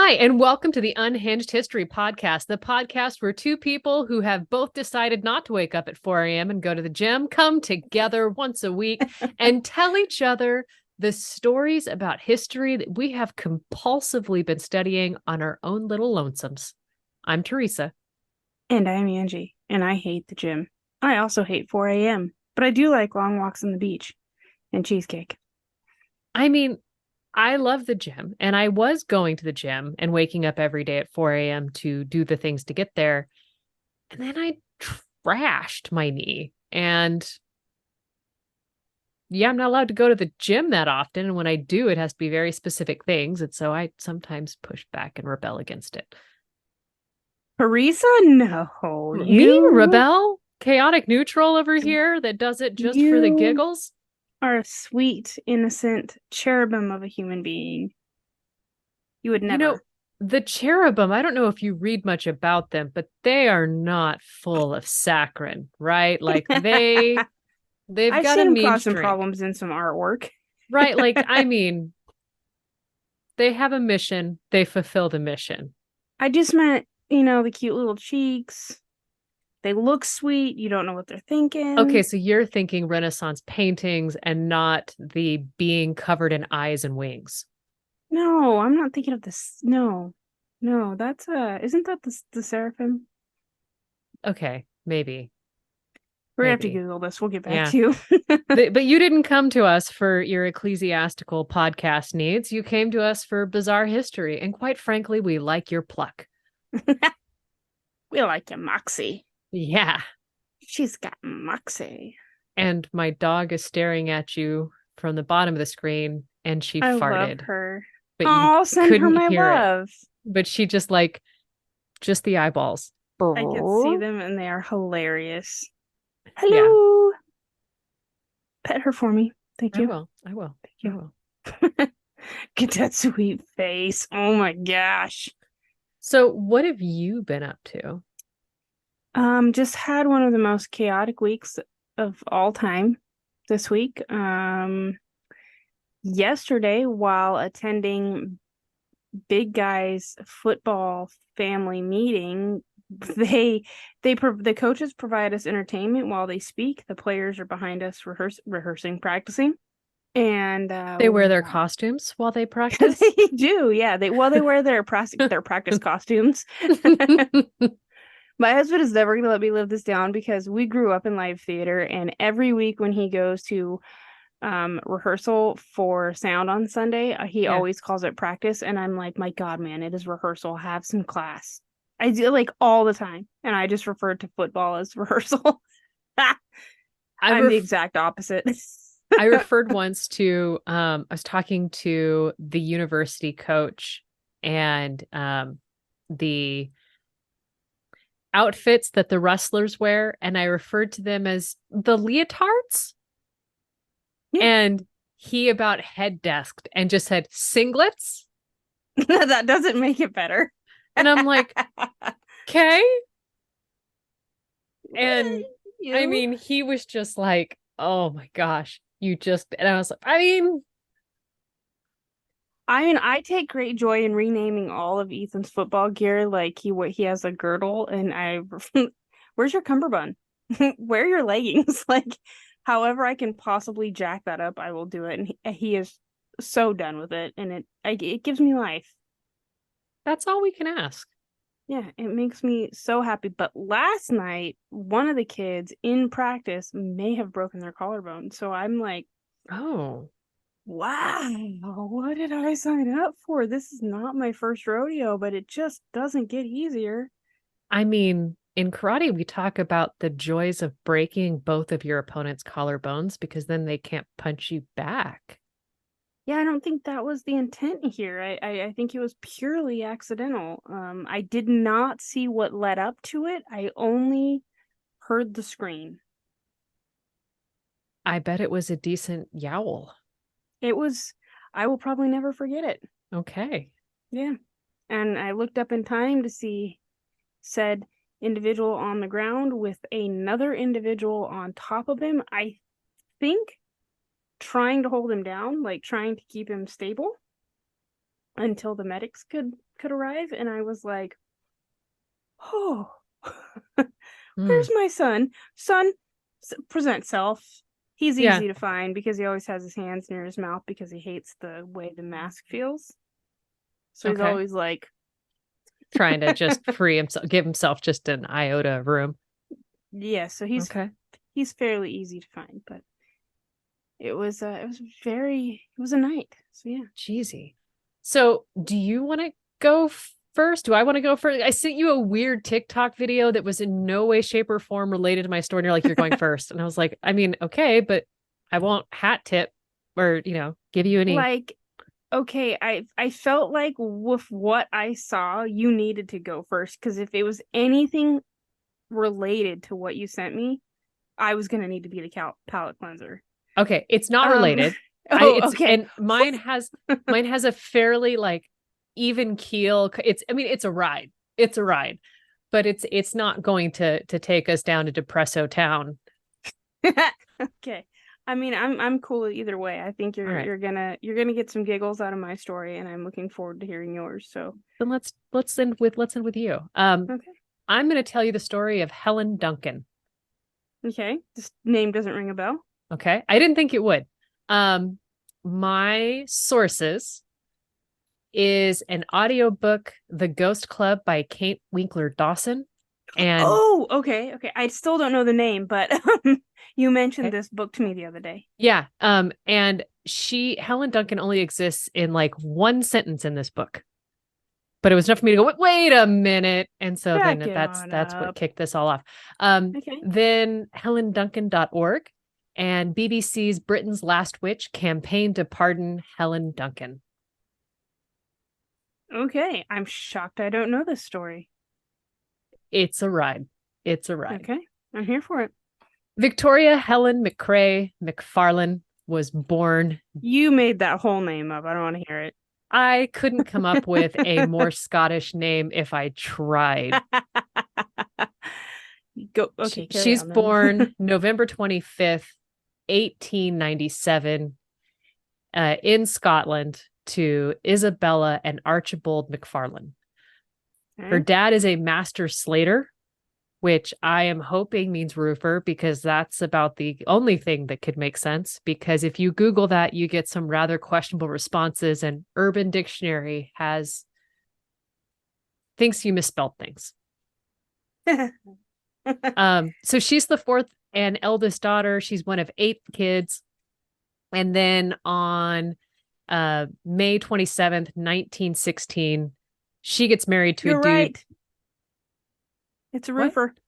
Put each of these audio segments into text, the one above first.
Hi, and welcome to the Unhinged History Podcast, the podcast where two people who have both decided not to wake up at 4 a.m. and go to the gym come together once a week and tell each other the stories about history that we have compulsively been studying on our own little lonesomes. I'm Theresa. And I'm Angie, and I hate the gym. I also hate 4 a.m., but I do like long walks on the beach and cheesecake. I mean, I love the gym, and I was going to the gym and waking up every day at 4 a.m. to do the things to get there. And then I trashed my knee. And yeah, I'm not allowed to go to the gym that often. And when I do, it has to be very specific things. And so I sometimes push back and rebel against it. Teresa, no, Me, rebel? Chaotic neutral over here that does it just for the you giggles? are a sweet, innocent cherubim of a human being. You would You know, never. the cherubim, I don't know if you read much about them, but they are not full of saccharin, right? Like they've I've got seen a him mean cause some streak, problems in some artwork. right? Like, I mean, they have a mission, they fulfill the mission. I just meant, the cute little cheeks. They look sweet. You don't know what they're Okay, thinking. so you're thinking Renaissance paintings and not the being covered in eyes and wings. No, I'm not thinking of this. No, no, that's isn't that the seraphim? Okay, maybe, We're gonna have to maybe. Google this. We'll get back Yeah. to you. But you didn't come to us for your ecclesiastical podcast needs. You came to us for bizarre history. And quite frankly, we like your pluck. We like your moxie. Yeah. She's got moxie. And my dog is staring at you from the bottom of the screen and she I love farted, her. but you Oh, send her couldn't my hear it. love. But she just the eyeballs. I can see them and they are hilarious. Yeah, Hello. Pet her for me. Thank I you. will. I will. I Thank will. you. Get that sweet face. Oh my gosh. So, what have you been up to? Just had one of the most chaotic weeks of all time this week. Yesterday, while attending Big Guy's football family meeting, the coaches provide us entertainment while they speak. The players are behind us rehearsing, practicing, and They wear their costumes while they practice. they do, yeah. They wear their practice costumes. My husband is never gonna let me live this down because we grew up in live theater, and every week when he goes to rehearsal for sound on Sunday, he Yeah. always calls it practice, and I'm like, my God, man, it is rehearsal. Have some class. I do like all the time, and I just refer to football as rehearsal. I I'm the ref exact opposite. I referred once to I was talking to the university coach and the outfits that the wrestlers wear, and I referred to them as the leotards. Yeah, And he about head desked and just said singlets. that doesn't make it better. And I'm like, okay. And I You. mean, he was just like, oh my gosh, and I was like, I mean, I take great joy in renaming all of Ethan's football gear. Like he has a girdle, and where's your cummerbund? Where are your leggings? Like, however I can possibly jack that up, I will do it. And he is so done with it, and it gives me life. that's all we can ask. Yeah, it makes me so happy. But last night, one of the kids in practice may have broken their collarbone. So I'm like, Oh, wow, what did I sign up for? This is not my first rodeo, but it just doesn't get easier. I mean, in karate, we talk about the joys of breaking both of your opponent's collarbones because then they can't punch you back. Yeah, I don't think that was the intent here. I think it was purely accidental. I did not see what led up to it. I only heard the scream. I bet it was a decent yowl. It was, I will probably never forget it. Okay. Yeah. And I looked up in time to see said individual on the ground with another individual on top of him. I think trying to hold him down, like trying to keep him stable until the medics could could arrive, and I was like, oh, where's my son? Son, present self. He's Yeah. easy to find because he always has his hands near his mouth because he hates the way the mask feels. So he's Okay. always like Trying to just free himself, give himself just an iota of room. yeah, so he's fairly easy to find, but it was a night. So yeah. Cheesy. So do you want to go first? Do I want to go first? I sent you a weird TikTok video that was in no way, shape, or form related to my story. And you're like, you're going first. And I was like, I mean, okay, but I won't hat tip or, give you any. Like, okay, I felt like with what I saw, you needed to go first because if it was anything related to what you sent me, I was gonna need to be the palette cleanser. Okay, it's not related. Okay. And mine has a fairly like even keel. It's a ride. It's a ride, but it's not going to take us down to Depresso Town. Okay. I mean, I'm cool either way. I think you're gonna get some giggles out of my story, and I'm looking forward to hearing yours. So then let's end with you. okay. I'm going to tell you the story of Helen Duncan. Okay. This name doesn't ring a bell. Okay, I didn't think it would. My sources is an audiobook, The Ghost Club by Kate Winkler Dawson. And okay. I still don't know the name, but you mentioned this book to me the other day. Yeah. And Helen Duncan only exists in like one sentence in this book. But it was enough for me to go, wait a minute. And so then that's what kicked this all off. Then HelenDuncan.org and BBC's Britain's Last Witch campaign to pardon Helen Duncan. Okay. I'm shocked I don't know this story. It's a ride. It's a ride. Okay. I'm here for it. Victoria Helen McCrae McFarlane was born. You made that whole name up. I don't want to hear it. I couldn't come up with a more Scottish name if I tried. Go. Okay. She's born November 25th, 1897, in Scotland to Isabella and Archibald McFarlane. Okay. Her dad is a master slater, which I am hoping means roofer because that's about the only thing that could make sense. Because if you Google that, you get some rather questionable responses, and Urban Dictionary thinks you misspelled things. So she's the fourth and eldest daughter. She's one of 8 kids. And then on May 27th, 1916, she gets married to a dude. Right. It's a roofer. What?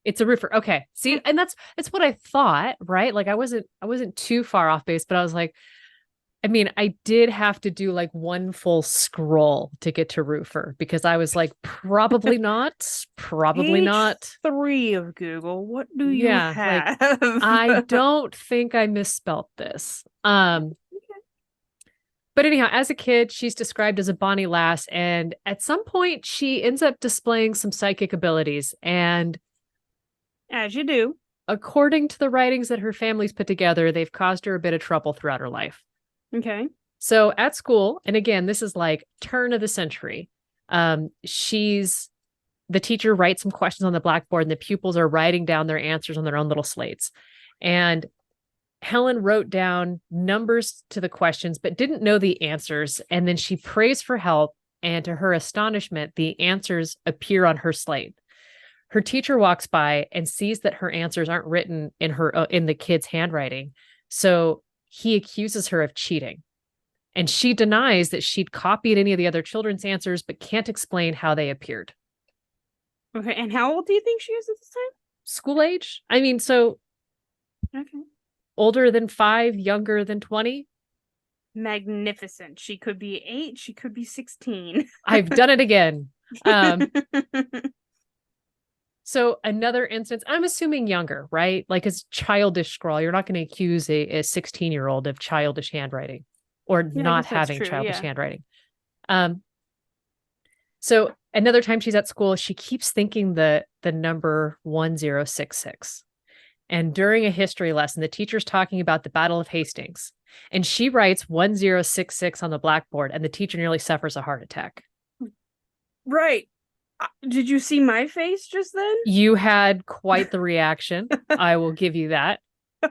It's a roofer. Okay. See, and that's what I thought, right? Like I wasn't too far off base, but I was like, I mean, I did have to do like one full scroll to get to roofer because I was like, probably not, probably not. 3 of Google. What do you have? Like, I don't think I misspelt this. But anyhow, as a kid, she's described as a bonny lass. And at some point, she ends up displaying some psychic abilities. And as you do, according to the writings that her family's put together, they've caused her a bit of trouble throughout her life. Okay. So at school, and again, this is like turn of the century. The teacher writes some questions on the blackboard and the pupils are writing down their answers on their own little slates. And Helen wrote down numbers to the questions, but didn't know the answers. And then she prays for help. And to her astonishment, the answers appear on her slate. Her teacher walks by and sees that her answers aren't written in the kid's handwriting. So he accuses her of cheating. And she denies that she'd copied any of the other children's answers, but can't explain how they appeared. Okay. And how old do you think she is at this time? School age? I mean, so. Okay. Older than 5, younger than 20. Magnificent. She could be 8. She could be 16. I've done it again. So another instance, I'm assuming younger, right? Like a childish scrawl. You're not going to accuse a 16-year-old of childish handwriting or not having childish handwriting. So another time she's at school, she keeps thinking the number 1066. And during a history lesson, the teacher's talking about the Battle of Hastings. And she writes 1066 on the blackboard, and the teacher nearly suffers a heart attack. Right. Did you see my face just then? You had quite the reaction. I will give you that.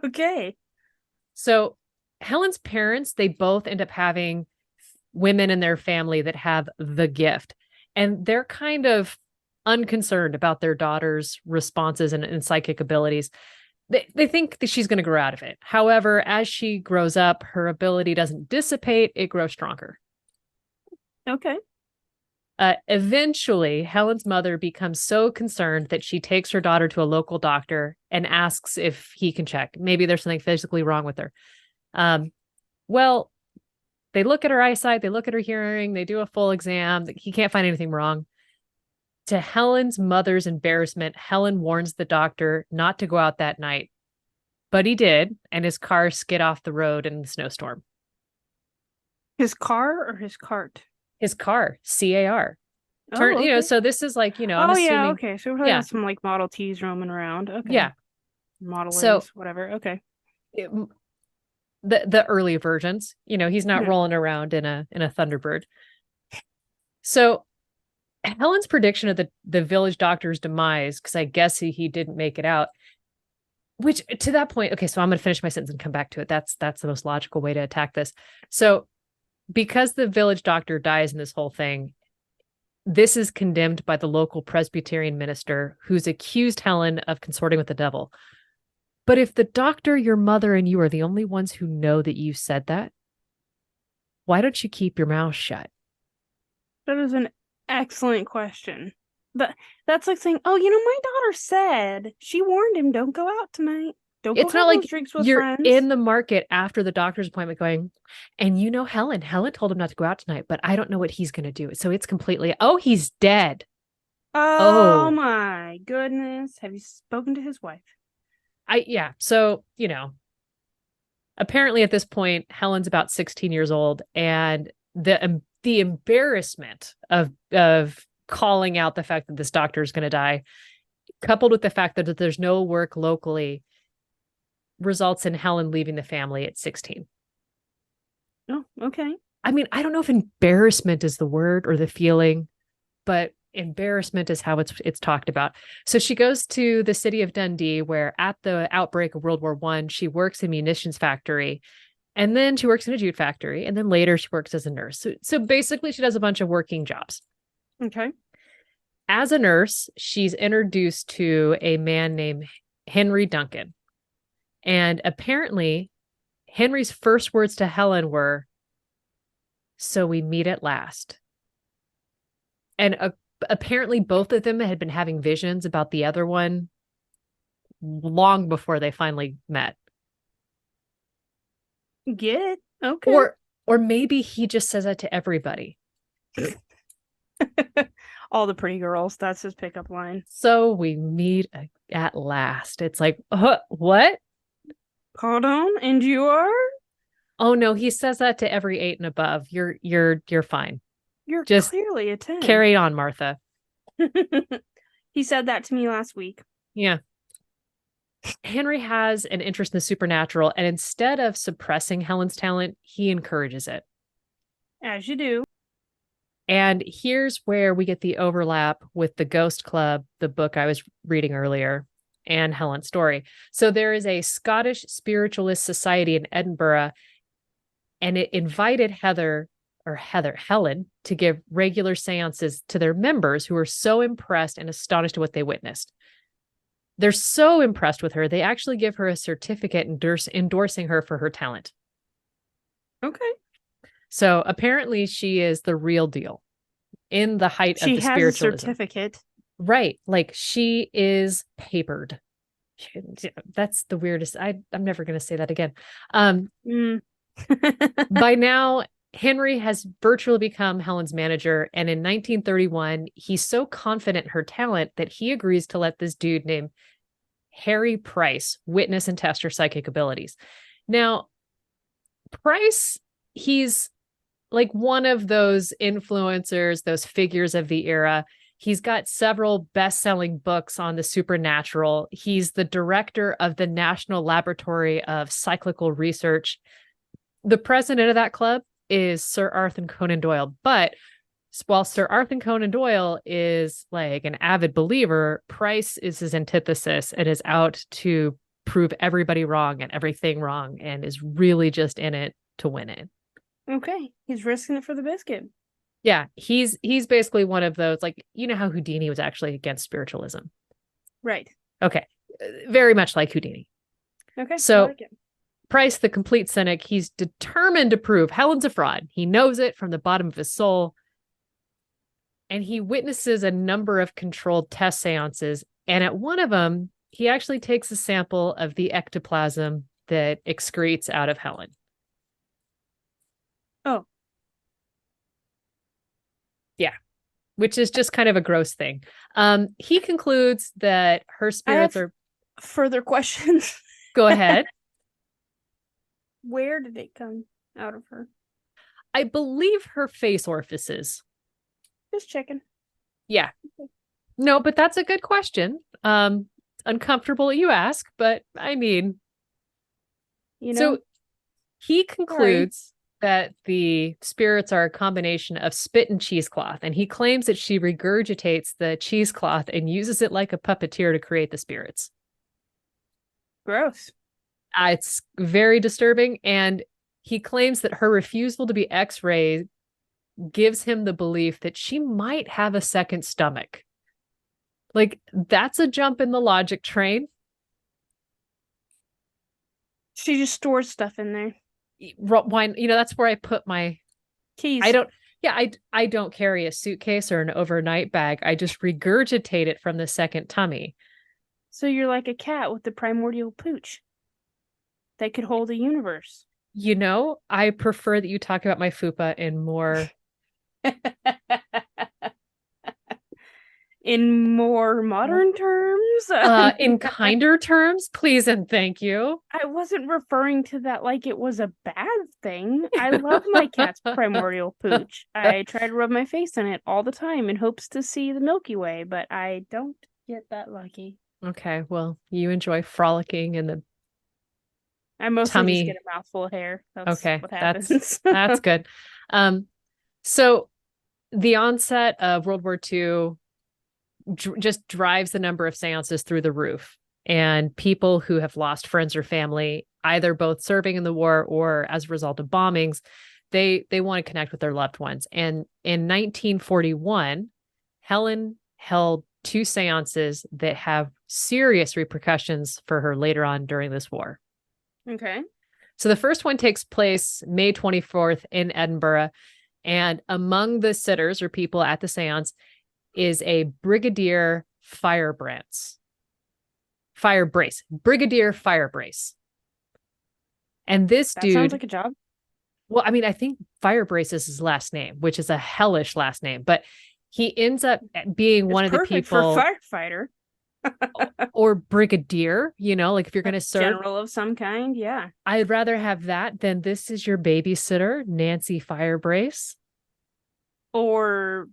Okay. So Helen's parents, they both end up having women in their family that have the gift. And they're kind of unconcerned about their daughter's responses and psychic abilities. They think that she's going to grow out of it. However, as she grows up, her ability doesn't dissipate, it grows stronger. Okay. Eventually, Helen's mother becomes so concerned that she takes her daughter to a local doctor and asks if he can check. Maybe there's something physically wrong with her. Well, they look at her eyesight, they look at her hearing, they do a full exam. He can't find anything wrong. To Helen's mother's embarrassment, Helen warns the doctor not to go out that night. But he did, and his car skid off the road in the snowstorm. His car or his cart? His car, CAR. Okay. So this is like, I'm assuming. Yeah, okay. So we probably got some like Model Ts roaming around. Okay. Yeah. Model So, A's, whatever. Okay. The early versions, he's not rolling around in a Thunderbird. So Helen's prediction of the village doctor's demise, because I guess he didn't make it out, which to that point, okay, so I'm going to finish my sentence and come back to it. That's the most logical way to attack this. So because the village doctor dies in this whole thing, this is condemned by the local Presbyterian minister who's accused Helen of consorting with the devil. But if the doctor, your mother, and you are the only ones who know that you said that, why don't you keep your mouth shut? That is an excellent question. That's like saying, oh, my daughter said, she warned him, don't go out tonight. Don't It's go not have like those drinks with you're friends. in the market after the doctor's appointment going, and Helen told him not to go out tonight, but I don't know what he's going to do. So it's completely, he's dead. Oh my goodness. Have you spoken to his wife? So, apparently at this point, Helen's about 16 years old, and the embarrassment of calling out the fact that this doctor is going to die, coupled with the fact that there's no work locally, results in Helen leaving the family at 16. Oh, okay. I mean, I don't know if embarrassment is the word or the feeling, but embarrassment is how it's talked about. So she goes to the city of Dundee, where at the outbreak of World War I, she works in a munitions factory, and then she works in a jute factory, and then later she works as a nurse. So basically she does a bunch of working jobs. Okay. As a nurse, she's introduced to a man named Henry Duncan. And apparently Henry's first words to Helen were, "So we meet at last." And apparently both of them had been having visions about the other one long before they finally met. Get it? Okay. Or maybe he just says that to everybody. All the pretty girls. That's his pickup line. So we meet at last. It's like, what? Pardon? And you are? Oh no, he says that to every 8 and above. You're fine. You're just clearly a 10. Carry on, Martha. He said that to me last week. Yeah. Henry has an interest in the supernatural, and instead of suppressing Helen's talent, he encourages it. As you do. And here's where we get the overlap with the Ghost Club, the book I was reading earlier, and Helen's story. So there is a Scottish spiritualist society in Edinburgh, and it invited Helen, to give regular seances to their members who are so impressed and astonished at what they witnessed. They're so impressed with her, they actually give her a certificate endorsing her for her talent. Okay. So apparently she is the real deal in the height of the spiritualism. She has a certificate. Right. Like she is papered. That's the weirdest. I'm never going to say that again. By now, Henry has virtually become Helen's manager. And in 1931, he's so confident in her talent that he agrees to let this dude named Harry Price witness and test her psychic abilities. Now, Price, he's like one of those influencers, those figures of the era. He's got several best-selling books on the supernatural. He's the director of the National Laboratory of Cyclical Research. The president of that club is Sir Arthur Conan Doyle. But while Sir Arthur Conan Doyle is like an avid believer, Price is his antithesis and is out to prove everybody wrong and everything wrong and is really just in it to win it. Okay. He's risking it for the biscuit. Yeah, he's basically one of those, like, you know how Houdini was actually against spiritualism. Right. Okay. Very much like Houdini. Okay. So I like it. Price, the complete cynic, he's determined to prove Helen's a fraud. He knows it from the bottom of his soul. And he witnesses a number of controlled test seances. And at one of them, he actually takes a sample of the ectoplasm that excretes out of Helen. Oh. Yeah. Which is just kind of a gross thing. He concludes that her spirits are... Further questions. Go ahead. Where did it come out of her? I believe her face orifices. Just checking. Yeah. No, but that's a good question. Uncomfortable you ask, but I mean, so he concludes that the spirits are a combination of spit and cheesecloth, and he claims that she regurgitates the cheesecloth and uses it like a puppeteer to create the spirits. Gross. It's very disturbing, and he claims that her refusal to be X-rayed gives him the belief that she might have a second stomach. Like, that's a jump in the logic train. She just stores stuff in there. Why, that's where I put my keys. I don't carry a suitcase or an overnight bag. I just regurgitate it from the second tummy. So you're like a cat with the primordial pooch that could hold a universe. I prefer that you talk about my fupa in more in more modern terms. In kinder terms, please and thank you. I wasn't referring to that like it was a bad thing. I love my cat's primordial pooch. I try to rub my face in it all the time in hopes to see the Milky Way, but I don't get that lucky. Okay, well, you enjoy frolicking in the I mostly tummy. just get a mouthful of hair. That's okay, what happens. That's good. So the onset of World War II just drives the number of seances through the roof. And people who have lost friends or family, either both serving in the war or as a result of bombings, they want to connect with their loved ones. And in 1941, Helen held 2 seances that have serious repercussions for her later on during this war. Okay. So the first one takes place May 24th in Edinburgh. And among the sitters or people at the seance is a Brigadier Firebrace. Brigadier Firebrace. And this dude sounds like a job. Well, I mean, I think Firebrace is his last name, which is a hellish last name, but he ends up being one of the people for firefighter. or brigadier, like if you're going to serve general of some kind. Yeah. I'd rather have that than this is your babysitter, Nancy Firebrace. Or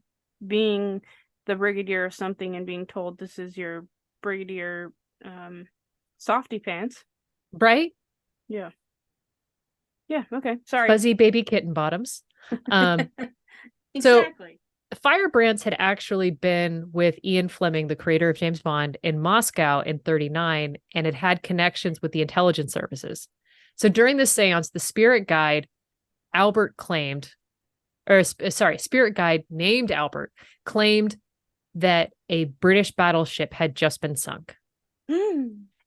being the brigadier of something and being told this is your brigadier softy pants. Right? Yeah. Yeah, okay. Sorry. Fuzzy baby kitten bottoms. Exactly. So Firebrance had actually been with Ian Fleming, the creator of James Bond, in Moscow in 1939, and it had connections with the intelligence services. So during this seance, the spirit guide spirit guide named Albert claimed that a British battleship had just been sunk.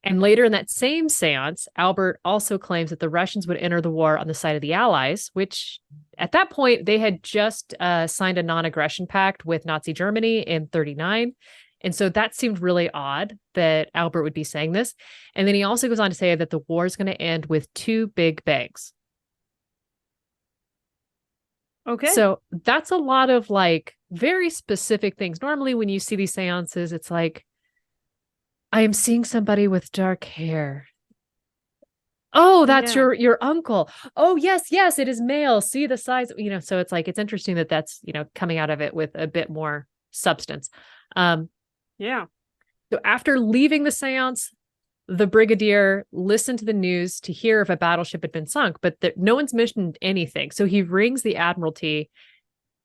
And later in that same seance, Albert also claims that the Russians would enter the war on the side of the Allies, which at that point, they had just signed a non-aggression pact with Nazi Germany in 1939. And so that seemed really odd that Albert would be saying this. And then he also goes on to say that the war is going to end with 2 big bangs. Okay. So that's a lot of very specific things. Normally when you see these seances, it's like, I am seeing somebody with dark hair. Oh, that's your uncle. Oh, yes, it is male. See the size, so it's like, it's interesting that that's, coming out of it with a bit more substance. Yeah. So after leaving the seance, the brigadier listened to the news to hear if a battleship had been sunk, but no one's mentioned anything. So he rings the Admiralty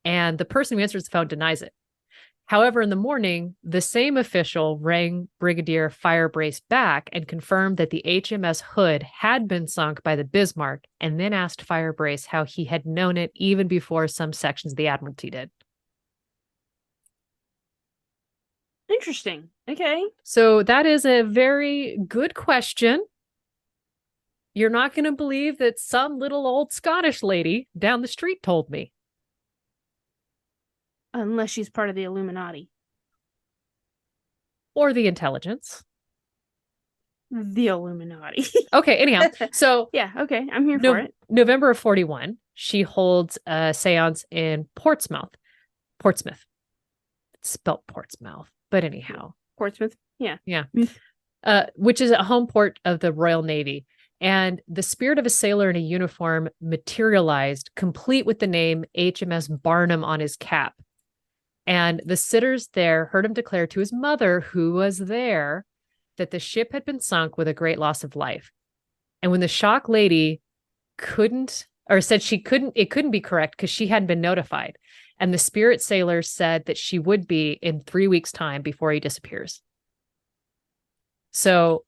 And the person who answers the phone denies it. However, in the morning, the same official rang Brigadier Firebrace back and confirmed that the HMS Hood had been sunk by the Bismarck, and then asked Firebrace how he had known it even before some sections of the Admiralty did. Interesting. Okay. So that is a very good question. You're not going to believe that some little old Scottish lady down the street told me. Unless she's part of the Illuminati. Or the intelligence. The Illuminati. Okay, anyhow. So yeah, okay. I'm here for it. November of 41, she holds a seance in Portsmouth. It's spelt Portsmouth, but anyhow. Portsmouth? Yeah. Yeah. Which is a home port of the Royal Navy. And the spirit of a sailor in a uniform materialized, complete with the name HMS Barnum on his cap. And the sitters there heard him declare to his mother, who was there, that the ship had been sunk with a great loss of life. And when the shock lady said it couldn't be correct because she hadn't been notified. And the spirit sailor said that she would be in 3 weeks' time before he disappears. So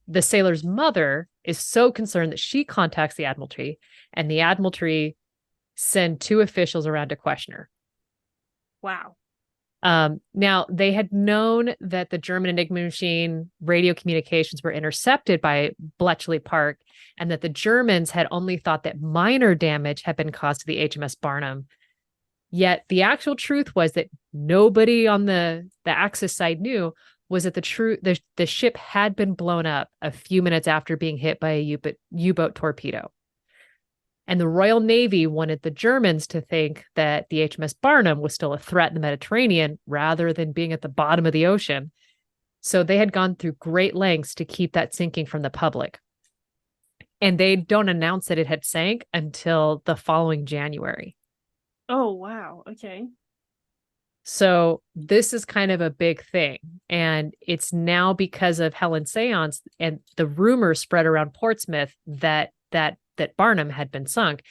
the sailor's mother is so concerned that she contacts the Admiralty, and the Admiralty send 2 officials around to question her. Wow. Now, they had known that the German Enigma machine radio communications were intercepted by Bletchley Park, and that the Germans had only thought that minor damage had been caused to the HMS Barnum. Yet the actual truth was that nobody on the Axis side knew was that the ship had been blown up a few minutes after being hit by a U-boat torpedo. And the Royal Navy wanted the Germans to think that the HMS Barnum was still a threat in the Mediterranean rather than being at the bottom of the ocean. So they had gone through great lengths to keep that sinking from the public. And they don't announce that it had sank until the following January. Oh, wow. Okay. So this is kind of a big thing. And it's now because of Helen's seance and the rumors spread around Portsmouth that Barnum had been sunk.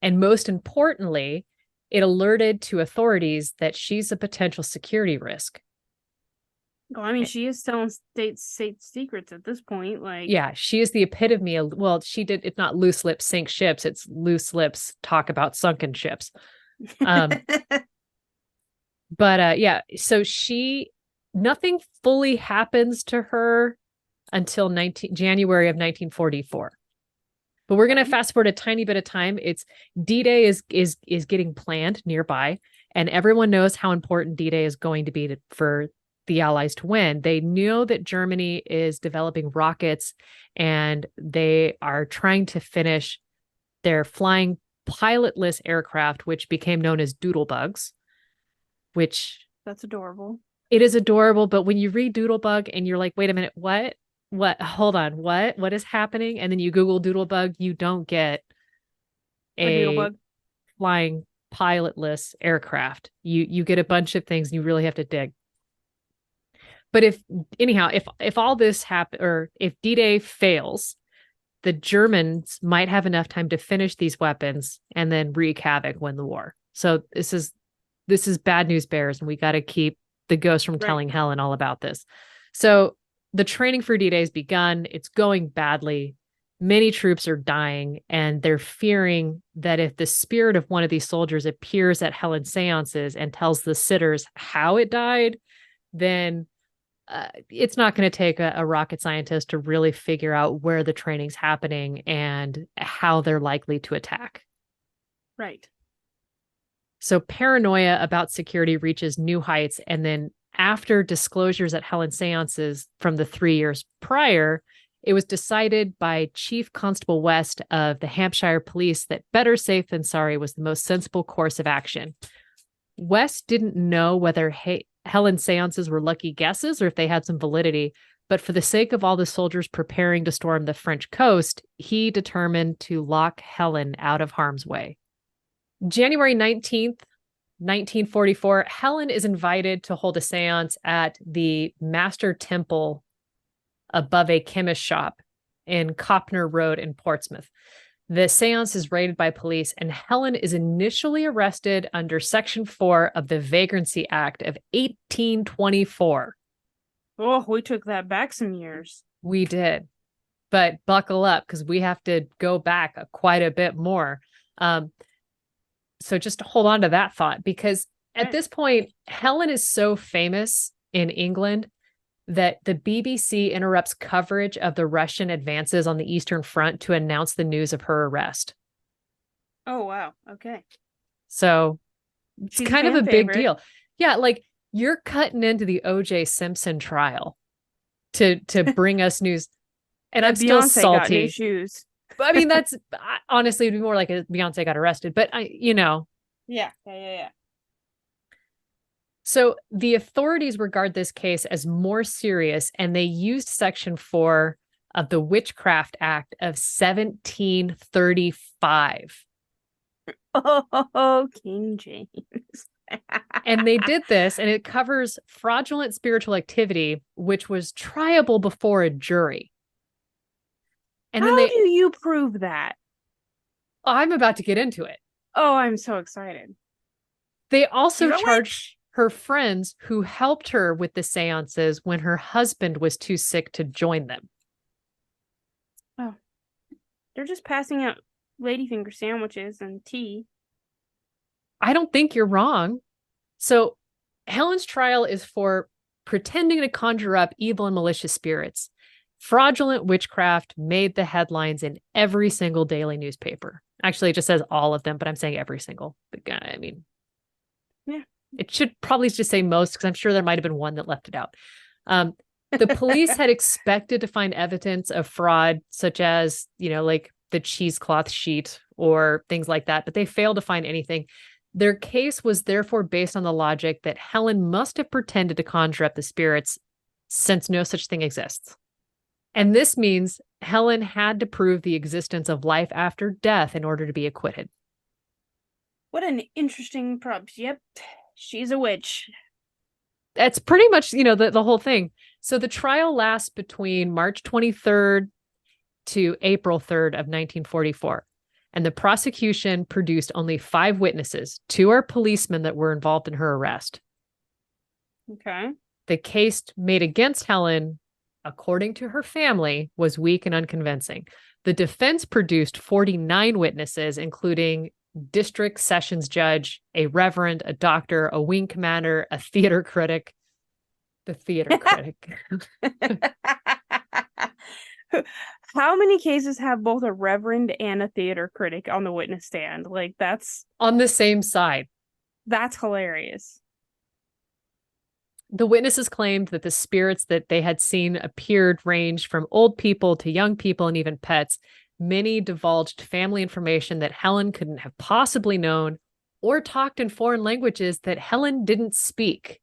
And most importantly, it alerted to authorities that she's a potential security risk. Oh, I mean, she is selling state secrets at this point. Yeah, she is the epitome of, it's not loose lips sink ships. It's loose lips talk about sunken ships. But yeah, so nothing fully happens to her until January of 1944. But we're going to fast forward a tiny bit of time. It's D-Day is getting planned nearby, and everyone knows how important D-Day is going to be for the Allies to win. They know that Germany is developing rockets, and they are trying to finish their flying pilotless aircraft, which became known as doodlebugs. That's adorable. It is adorable, but when you read Doodlebug and you're like, wait a minute, what? Hold on, what is happening? And then you Google Doodlebug, you don't get a doodlebug flying pilotless aircraft. You get a bunch of things and you really have to dig. But if all this happen, or if D-Day fails, the Germans might have enough time to finish these weapons and then wreak havoc, win the war. So this is bad news bears, and we got to keep the ghost from telling Helen all about this. So the training for D-Day has begun. It's going badly. Many troops are dying, and they're fearing that if the spirit of one of these soldiers appears at Helen's seances and tells the sitters how it died, then it's not going to take a rocket scientist to really figure out where the training's happening and how they're likely to attack. Right. So paranoia about security reaches new heights. And then after disclosures at Helen's seances from the 3 years prior, it was decided by Chief Constable West of the Hampshire Police that better safe than sorry was the most sensible course of action. West didn't know whether Helen's seances were lucky guesses or if they had some validity, but for the sake of all the soldiers preparing to storm the French coast, he determined to lock Helen out of harm's way. January 19th, 1944, Helen is invited to hold a seance at the Master Temple above a chemist shop in Copner Road in Portsmouth. The seance is raided by police, and Helen is initially arrested under Section 4 of the Vagrancy Act of 1824. Oh, we took that back some years. We did. But buckle up, because we have to go back quite a bit more. So just hold on to that thought, because at this point, Helen is so famous in England that the BBC interrupts coverage of the Russian advances on the Eastern Front to announce the news of her arrest. Oh, wow. Okay. So it's kind of a big deal. Yeah, like you're cutting into the O.J. Simpson trial to bring us news. And I'm still Beyonce salty. got new shoes. I mean, that's honestly, it'd be more like Beyonce got arrested, but Yeah. So the authorities regard this case as more serious, and they used Section 4 of the Witchcraft Act of 1735. Oh, King James. And they did this, and it covers fraudulent spiritual activity, which was triable before a jury. And How do you prove that? I'm about to get into it. Oh, I'm so excited. They also charged her friends who helped her with the seances when her husband was too sick to join them. Oh, they're just passing out ladyfinger sandwiches and tea. I don't think you're wrong. So Helen's trial is for pretending to conjure up evil and malicious spirits. Fraudulent witchcraft made the headlines in every single daily newspaper. Actually, it just says all of them, but I'm saying every single. I mean, yeah. It should probably just say most, because I'm sure there might have been one that left it out. The police had expected to find evidence of fraud, such as, like the cheesecloth sheet or things like that, but they failed to find anything. Their case was therefore based on the logic that Helen must have pretended to conjure up the spirits, since no such thing exists. And this means Helen had to prove the existence of life after death in order to be acquitted. What an interesting prop. Yep. She's a witch. That's pretty much, the whole thing. So the trial lasts between March 23rd to April 3rd of 1944. And the prosecution produced only 5 witnesses. 2 are policemen that were involved in her arrest. Okay. The case made against Helen, according to her family, was weak and unconvincing. The defense produced 49 witnesses, including district sessions judge, a reverend, a doctor, a wing commander, a theater critic. The theater critic. How many cases have both a reverend and a theater critic on the witness stand? Like, that's on the same side. That's hilarious. The witnesses claimed that the spirits that they had seen appeared ranged from old people to young people and even pets. Many divulged family information that Helen couldn't have possibly known, or talked in foreign languages that Helen didn't speak.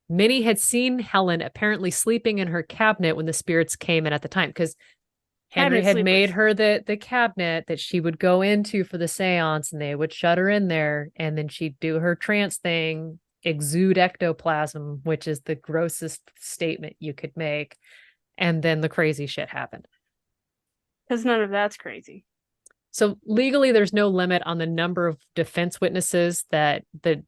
Many had seen Helen apparently sleeping in her cabinet when the spirits came in at the time, because Henry had made her the cabinet that she would go into for the seance, and they would shut her in there, and then she'd do her trance thing, exude ectoplasm, which is the grossest statement you could make, and then the crazy shit happened. Because none of that's crazy. So legally, there's no limit on the number of defense witnesses that the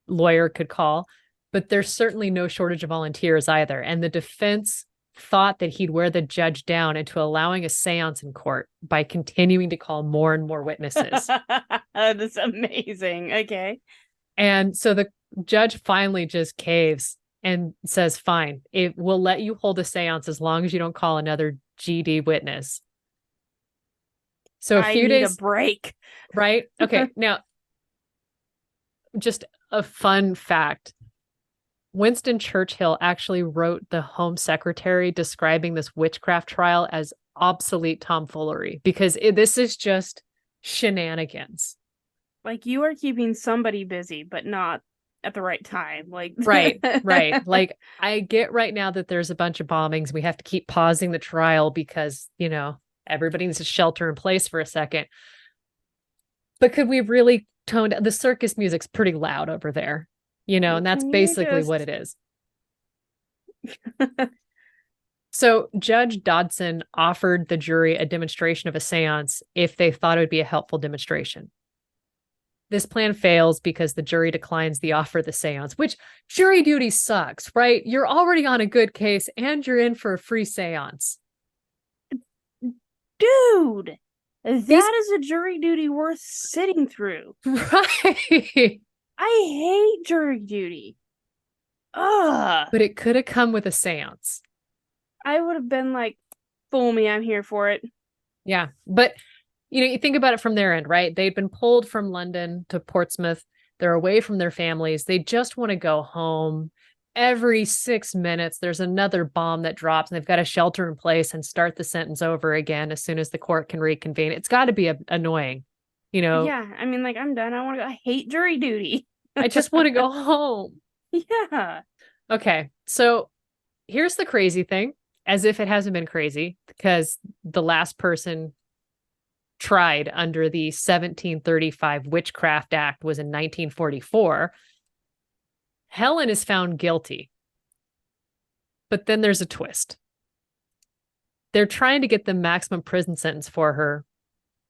lawyer could call, but there's certainly no shortage of volunteers either. And the defense thought that he'd wear the judge down into allowing a seance in court by continuing to call more and more witnesses. That's amazing. Okay. And so the judge finally just caves and says, fine, it will let you hold a seance as long as you don't call another GD witness. So a few days, a break. Right? Okay. Now, just a fun fact. Winston Churchill actually wrote the Home Secretary describing this witchcraft trial as obsolete tomfoolery, because this is just shenanigans. Like, you are keeping somebody busy, but not at the right time. Like, right. Like, I get right now that there's a bunch of bombings. We have to keep pausing the trial because, everybody needs to shelter in place for a second. But could we really tone down? The circus music's pretty loud over there, and that's basically what it is. So Judge Dodson offered the jury a demonstration of a seance if they thought it would be a helpful demonstration. This plan fails because the jury declines the offer of the seance, which jury duty sucks, right? You're already on a good case and you're in for a free seance. Dude, that is a jury duty worth sitting through. Right. I hate jury duty. Ugh. But it could have come with a seance. I would have been like, fool me, I'm here for it. Yeah. But, you think about it from their end, right? They'd been pulled from London to Portsmouth. They're away from their families. They just want to go home. Every 6 minutes, there's another bomb that drops and they've got to shelter in place and start the sentence over again as soon as the court can reconvene. It's got to be annoying, Yeah, I mean, like, I'm done. I hate jury duty. I just want to go home. Yeah. Okay, so here's the crazy thing, as if it hasn't been crazy, because the last person tried under the 1735 Witchcraft Act was in 1944. Helen is found guilty. But then there's a twist. They're trying to get the maximum prison sentence for her,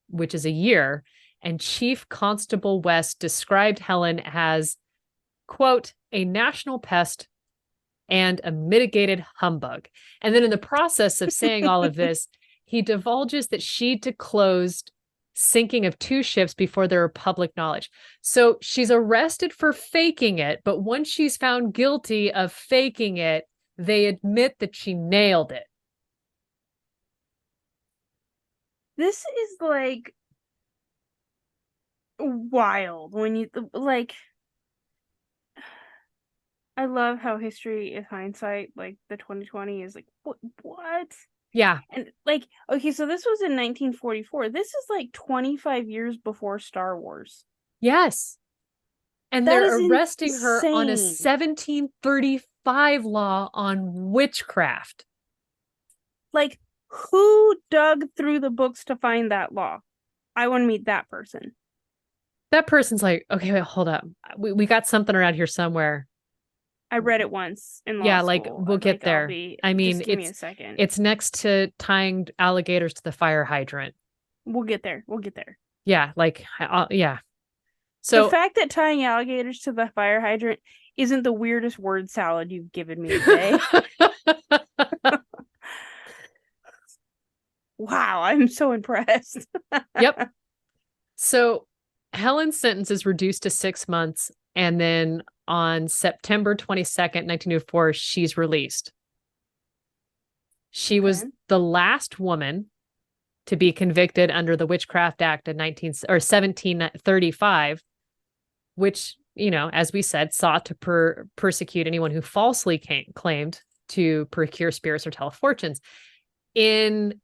which is a year. And Chief Constable West described Helen as, quote, a national pest and a mitigated humbug. And then in the process of saying all of this, he divulges that she disclosed sinking of 2 ships before there were public knowledge. So she's arrested for faking it, but once she's found guilty of faking it, they admit that she nailed it. This is like wild when you like. I love how history is hindsight. Like the 2020 is like what? Yeah. And like, okay, so this was in 1944. This is like 25 years before Star Wars. Yes. And That they're is arresting her on a insane. 1735 law on witchcraft. Like, who dug through the books to find that law? I want to meet that person. That person's like, okay, wait, hold up. We got something around here somewhere. I read it once in law Yeah, school. like we'll get there. I mean, just give me a second. It's next to tying alligators to the fire hydrant. We'll get there. We'll get there. Yeah, like, yeah. So the fact that tying alligators to the fire hydrant isn't the weirdest word salad you've given me today. Wow, I'm so impressed. Yep. So Helen's sentence is reduced to 6 months, and then on September 22nd, 1904, she's released. She was the last woman to be convicted under the Witchcraft Act of 1735, which, as we said, sought to persecute anyone who falsely claimed to procure spirits or tell fortunes. In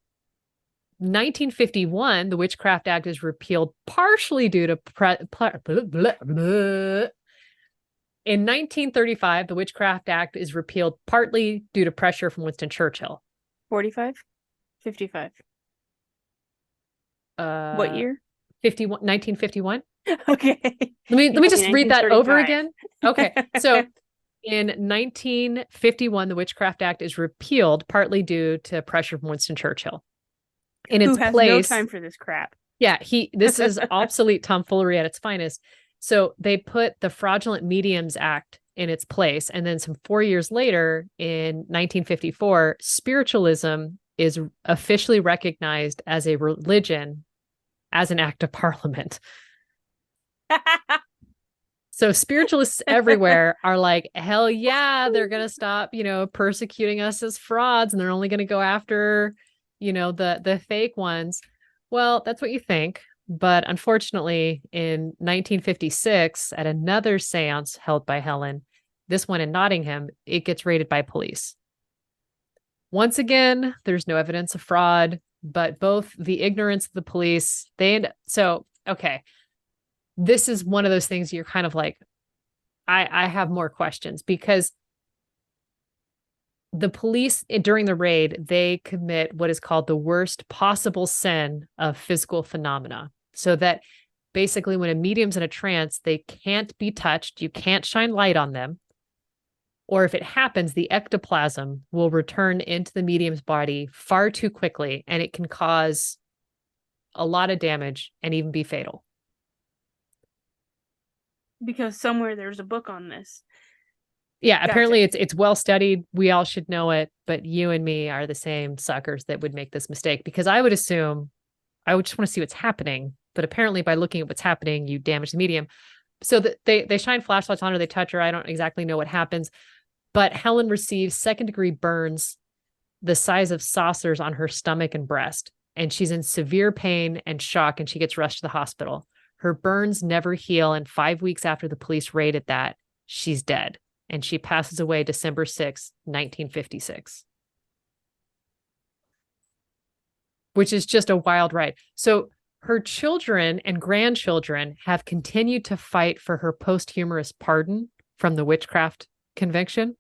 1951, the Witchcraft Act is repealed partially due to In 1935, the Witchcraft Act is repealed partly due to pressure from Winston Churchill. 45? 55. What year? 1951. Okay. Let me just read that over again. Okay. So in 1951, the Witchcraft Act is repealed partly due to pressure from Winston Churchill. In its Who has place, no time for this crap. Yeah, this is obsolete tomfoolery at its finest. So they put the Fraudulent Mediums Act in its place. And then 4 years later, in 1954, spiritualism is officially recognized as a religion as an act of parliament. So spiritualists everywhere are like, hell yeah, they're going to stop, persecuting us as frauds, and they're only going to go after, the fake ones. Well, that's what you think. But unfortunately, in 1956, at another seance held by Helen, this one in Nottingham, it gets raided by police. Once again, there's no evidence of fraud, but both the ignorance of the police, okay. This is one of those things you're kind of like, I have more questions, because the police during the raid, they commit what is called the worst possible sin of physical phenomena. So that basically when a medium's in a trance, they can't be touched. You can't shine light on them, or if it happens, the ectoplasm will return into the medium's body far too quickly, and it can cause a lot of damage and even be fatal. Because somewhere there's a book on this. Yeah, Gotcha. apparently it's well studied. We all should know it, but you and me are the same suckers that would make this mistake, because I would assume I would just want to see what's happening. But apparently by looking at what's happening, you damage the medium. So they shine flashlights on her, they touch her. I don't exactly know what happens, but Helen receives second-degree burns the size of saucers on her stomach and breast, and she's in severe pain and shock, and she gets rushed to the hospital. Her burns never heal, and 5 weeks after the police raided that, she's dead. And she passes away December 6, 1956. Which is just a wild ride. So her children and grandchildren have continued to fight for her posthumous pardon from the witchcraft conviction.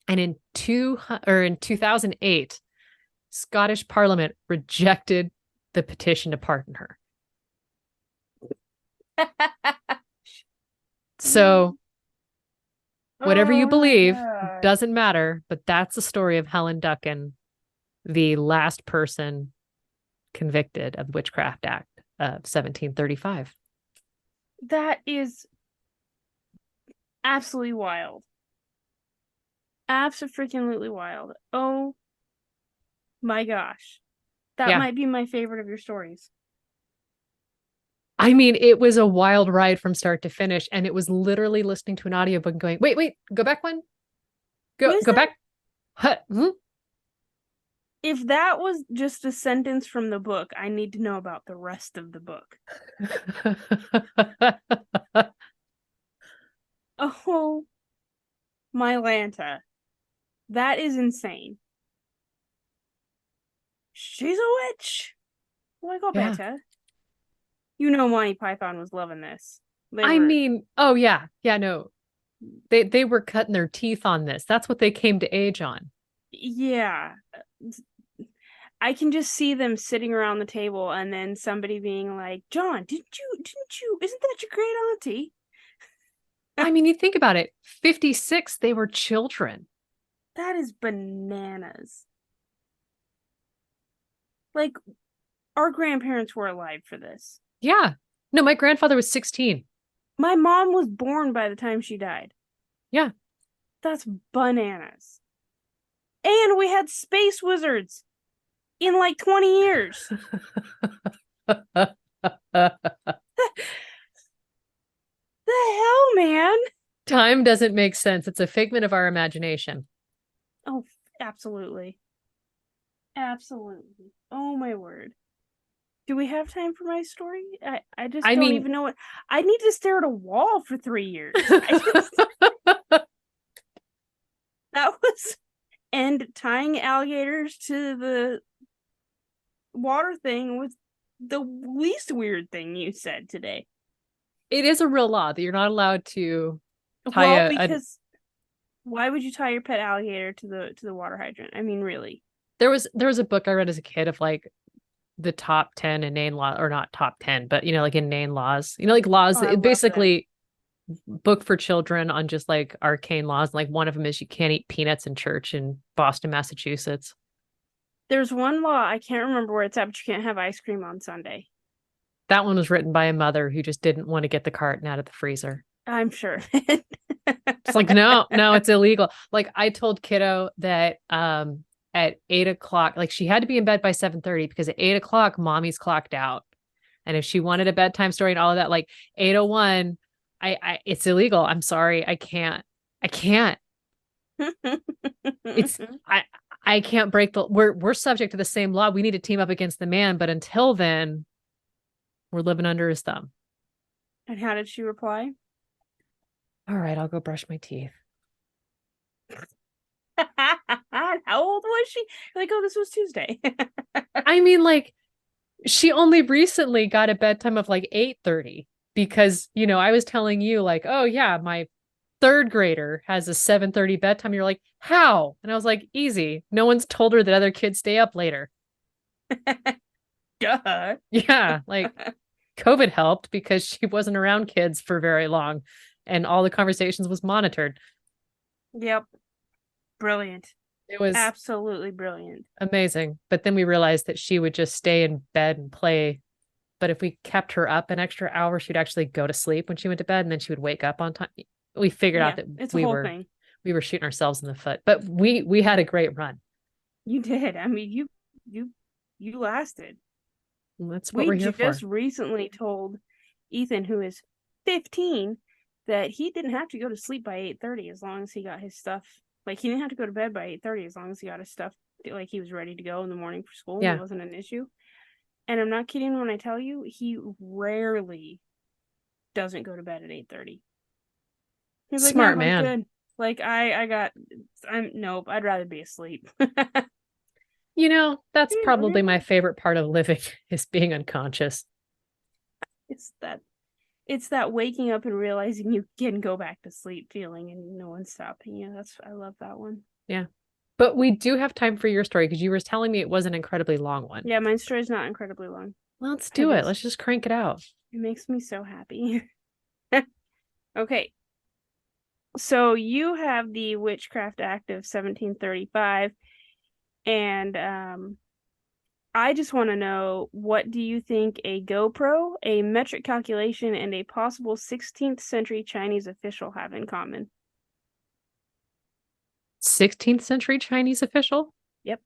And in 2008, Scottish Parliament rejected the petition to pardon her. So whatever you believe doesn't matter, but that's the story of Helen Duncan, the last person convicted of the Witchcraft Act of 1735. That is absolutely wild. Absolutely wild. Oh my gosh. That might be my favorite of your stories. I mean, it was a wild ride from start to finish, and it was literally listening to an audiobook and going, wait, go back one. Go back. If that was just a sentence from the book, I need to know about the rest of the book. Oh my Lanta. That is insane. She's a witch. Like, better. You know Monty Python was loving this. Oh yeah. Yeah, no. They were cutting their teeth on this. That's what they came to age on. Yeah. I can just see them sitting around the table and then somebody being like, John, didn't you, isn't that your great auntie? I mean, you think about it, 56, they were children. That is bananas. Like, our grandparents were alive for this. Yeah. No, my grandfather was 16. My mom was born by the time she died. Yeah. That's bananas. And we had space wizards in like 20 years. The hell, man? Time doesn't make sense. It's a figment of our imagination. Oh, absolutely. Absolutely. Oh, my word. Do we have time for my story? I just don't even know what... I need to stare at a wall for 3 years. That was... And tying alligators to the water thing was the least weird thing you said today. It is a real law that you're not allowed to tie because why would you tie your pet alligator to the water hydrant? I mean, really. There was a book I read as a kid of like the top 10 inane law, or not top 10, but like inane laws. Like laws that basically book for children on just like arcane laws. Like one of them is you can't eat peanuts in church in Boston, Massachusetts. There's one law, I can't remember where it's at, but you can't have ice cream on Sunday. That one was written by a mother who just didn't want to get the carton out of the freezer. I'm sure. It's like, no, it's illegal. Like I told kiddo that at 8:00, like she had to be in bed by 7:30 because at 8:00 mommy's clocked out. And if she wanted a bedtime story and all of that, like 8:01, it's illegal. I'm sorry. I can't. I can't break we're subject to the same law. We need to team up against the man. But until then, we're living under his thumb. And how did she reply? All right, I'll go brush my teeth. How old was she? Like, oh, this was Tuesday. I mean, like, she only recently got a bedtime of like 8:30 because, I was telling you like, oh yeah, my third grader has a 7:30 bedtime. You're like, how? And I was like, easy. No one's told her that other kids stay up later. Duh. Yeah, like COVID helped because she wasn't around kids for very long and all the conversations was monitored. Yep. Brilliant. It was Absolutely brilliant. amazing. But then we realized that she would just stay in bed and play. But if we kept her up an extra hour, she'd actually go to sleep when she went to bed, and then she would wake up on time. We figured out Yeah, that it's a we whole were thing. we were shooting ourselves in the foot. But we had a great run. You did. I mean, you lasted. And that's what We we're here just for. recently told Ethan, who is 15, that he didn't have to go to sleep by 8:30 as long as he got his stuff. Like, he didn't have to go to bed by 8:30 as long as he got his stuff. Like, he was ready to go in the morning for school, and it Yeah. wasn't an issue. And I'm not kidding when I tell you, he rarely doesn't go to bed at 8:30. He's like, no, Smart I'm man. good. Like, I'm nope, I'd rather be asleep. That's probably my favorite part of living is being unconscious. It's that it's that waking up and realizing you can go back to sleep feeling and no one's stopping you. I love that one. Yeah. But we do have time for your story because you were telling me it was an incredibly long one. Yeah, my story's not incredibly long. Let's do it. Let's just crank it out. It makes me so happy. Okay. So you have the Witchcraft Act of 1735, and I just want to know, what do you think a GoPro, a metric calculation, and a possible 16th century Chinese official have in common? 16th century Chinese official? Yep.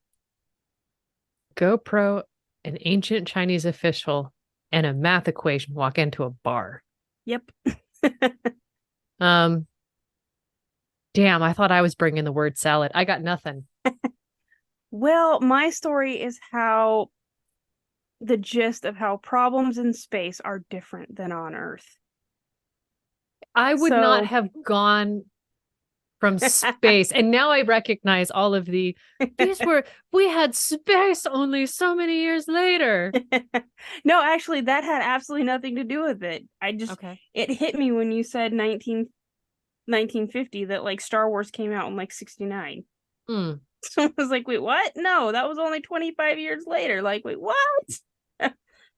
GoPro, an ancient Chinese official, and a math equation walk into a bar. Yep. Damn, I thought I was bringing the word salad. I got nothing. Well, my story is how the gist of how problems in space are different than on Earth. I would not have gone from space. And now I recognize all of we had space only so many years later. No, actually, that had absolutely nothing to do with it. It hit me when you said 1950 that like Star Wars came out in like 69. So I was like, wait, what? No, that was only 25 years later. Like, wait, what?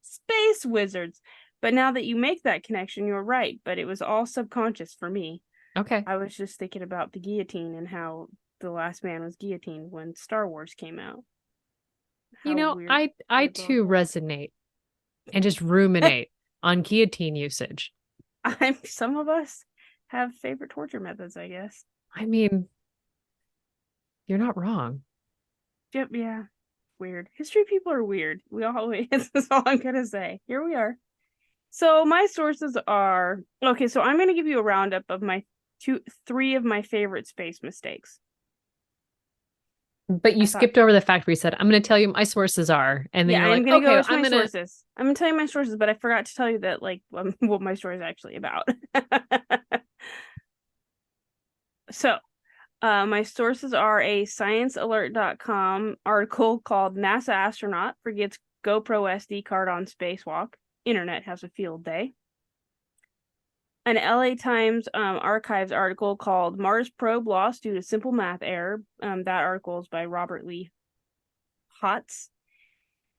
Space wizards. But now that you make that connection, you're right. But it was all subconscious for me. Okay. I was just thinking about the guillotine and how the last man was guillotined when Star Wars came out. I too resonate and just ruminate on guillotine usage. Some of us have favorite torture methods, I guess. I mean, you're not wrong. Yep, yeah. Weird. History people are weird. We always, that's all I'm gonna say. Here we are. So my sources are okay, so I'm gonna give you a roundup of my three of my favorite space mistakes. But you skipped over the fact where you said, I'm going to tell you my sources are. And then you're like, okay, go to my sources. I'm going to tell you my sources, but I forgot to tell you that, like, what my story is actually about. So, my sources are a sciencealert.com article called NASA Astronaut Forgets GoPro SD Card on Spacewalk. Internet has a field day. An LA Times archives article called Mars Probe Lost Due to Simple Math Error. That article is by Robert Lee Hotz.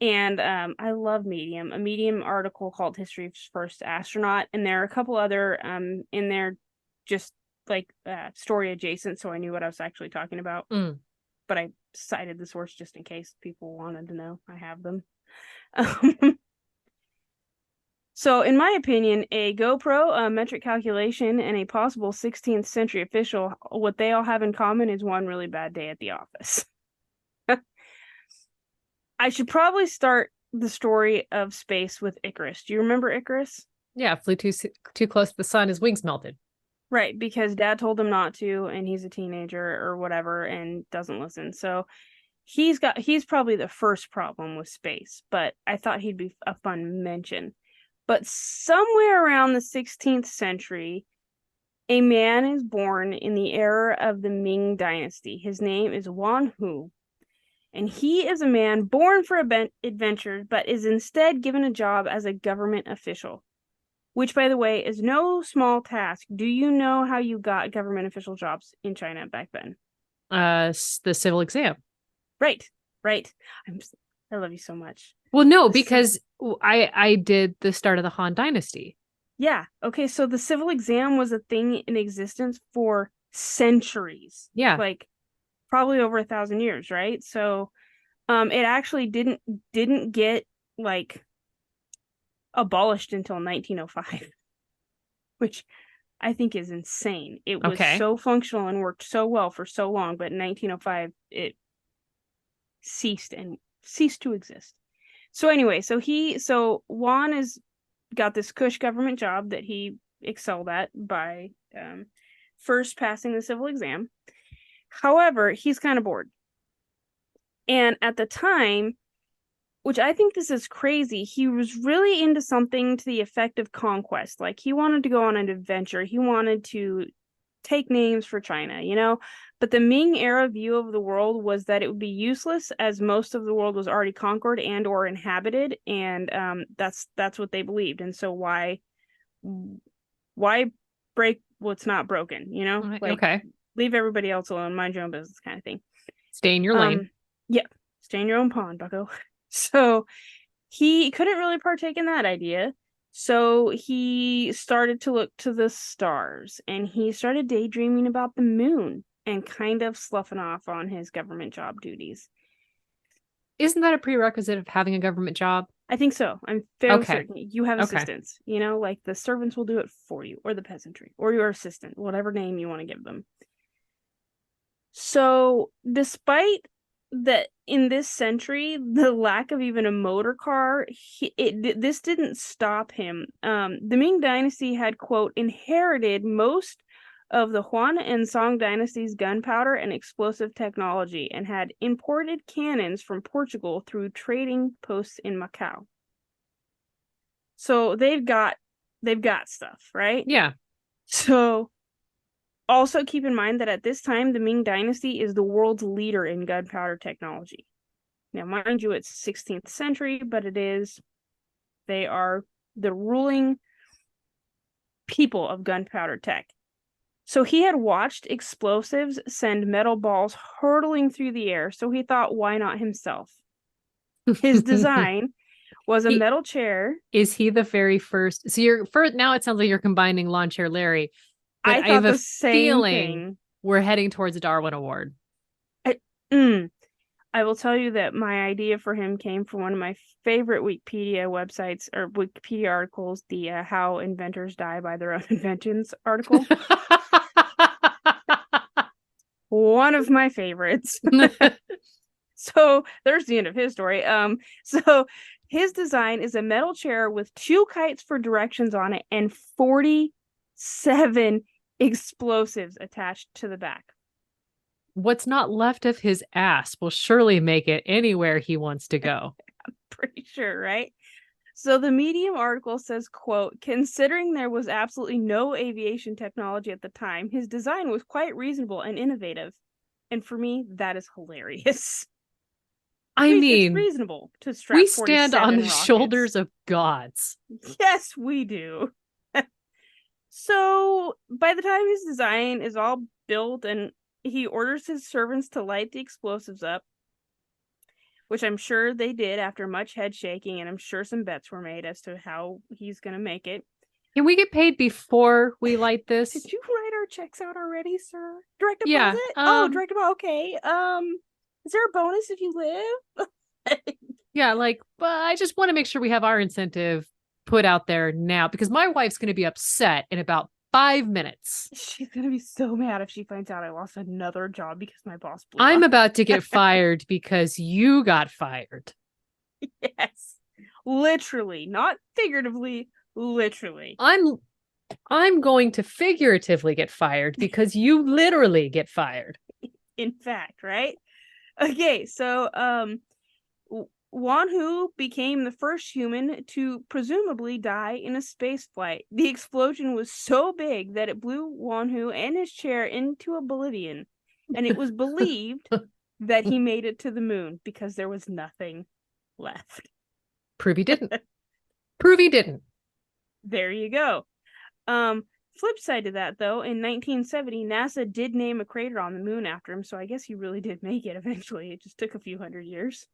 And I love Medium, a Medium article called History's First Astronaut. And there are a couple other in there just like story adjacent, so I knew what I was actually talking about. But I cited the source just in case people wanted to know. I have them. So, in my opinion, a GoPro, a metric calculation, and a possible 16th century official, what they all have in common is one really bad day at the office. I should probably start the story of space with Icarus. Do you remember Icarus? Yeah, flew too close to the sun, his wings melted. Right, because dad told him not to, and he's a teenager or whatever and doesn't listen. So he's probably the first problem with space, but I thought he'd be a fun mention. But somewhere around the 16th century, a man is born in the era of the Ming Dynasty. His name is Wan Hu. And he is a man born for adventures, but is instead given a job as a government official. Which, by the way, is no small task. Do you know how you got government official jobs in China back then? The civil exam. Right. I love you so much. Well, no, because I did the start of the Han Dynasty. Yeah. Okay. So the civil exam was a thing in existence for centuries. Yeah. Like probably over 1,000 years, right? So it actually didn't get like abolished until 1905, which I think is insane. It was Okay. so functional and worked so well for so long, but in 1905 it ceased to exist. So anyway, so Juan has got this cush government job that he excelled at by first passing the civil exam. However, he's kind of bored. And at the time, which I think this is crazy, he was really into something to the effect of conquest. Like he wanted to go on an adventure. He wanted to take names for China, you know? But the Ming era view of the world was that it would be useless as most of the world was already conquered and or inhabited. And that's what they believed. And so why break what's not broken, you know? Like Okay. leave everybody else alone, mind your own business kind of thing. Stay in your lane. Yeah, stay in your own pond, bucko. So he couldn't really partake in that idea. So he started to look to the stars and he started daydreaming about the moon and kind of sloughing off on his government job duties. Isn't that a prerequisite of having a government job? I think so. I'm fairly certain. You have Okay. assistants, you know, like the servants will do it for you, or the peasantry, or your assistant, whatever name you want to give them. So despite that in this century, the lack of even a motor car, this didn't stop him. The Ming Dynasty had, quote, inherited most of the Huan and Song Dynasty's gunpowder and explosive technology and had imported cannons from Portugal through trading posts in Macau. So they've got stuff, right? Yeah. So also keep in mind that at this time, the Ming Dynasty is the world's leader in gunpowder technology. Now, mind you, it's 16th century, but they are the ruling people of gunpowder tech. So he had watched explosives send metal balls hurtling through the air, so he thought, why not himself? His design was a metal chair. Is he the very first? So now it sounds like you're combining Lawn Chair Larry. But I thought have the same thing. We're heading towards a Darwin Award. I will tell you that my idea for him came from one of my favorite Wikipedia websites or Wikipedia articles, the How Inventors Die by Their Own Inventions article. One of my favorites. So there's the end of his story. So his design is a metal chair with 2 kites for directions on it and 47 explosives attached to the back. What's not left of his ass will surely make it anywhere he wants to go. I'm pretty sure, right? So the Medium article says, quote, considering there was absolutely no aviation technology at the time, his design was quite reasonable and innovative. And for me, that is hilarious. I mean, it's reasonable to strap we stand on the rockets. shoulders of gods. Yes, we do. So by the time his design is all built and he orders his servants to light the explosives up, which I'm sure they did after much head shaking, and I'm sure some bets were made as to how he's going to make it. Can we get paid before we light this? Did you write our checks out already, sir? Direct deposit? Yeah. Direct deposit. Okay. Is there a bonus if you live? Yeah, but I just want to make sure we have our incentive put out there now because my wife's going to be upset in about 5 minutes. She's going to be so mad if she finds out I lost another job because my boss blew I'm up. about to get fired because you got fired. Yes. Literally, not figuratively, literally. I'm going to figuratively get fired because you literally get fired. In fact, right? Okay, so Wan Hu became the first human to presumably die in a space flight. The explosion was so big that it blew Wan Hu and his chair into oblivion, and it was believed that he made it to the moon because there was nothing left. Prove he didn't. Prove he didn't. There you go. Flip side to that, though, in 1970, NASA did name a crater on the moon after him, so I guess he really did make it eventually. It just took a few hundred years.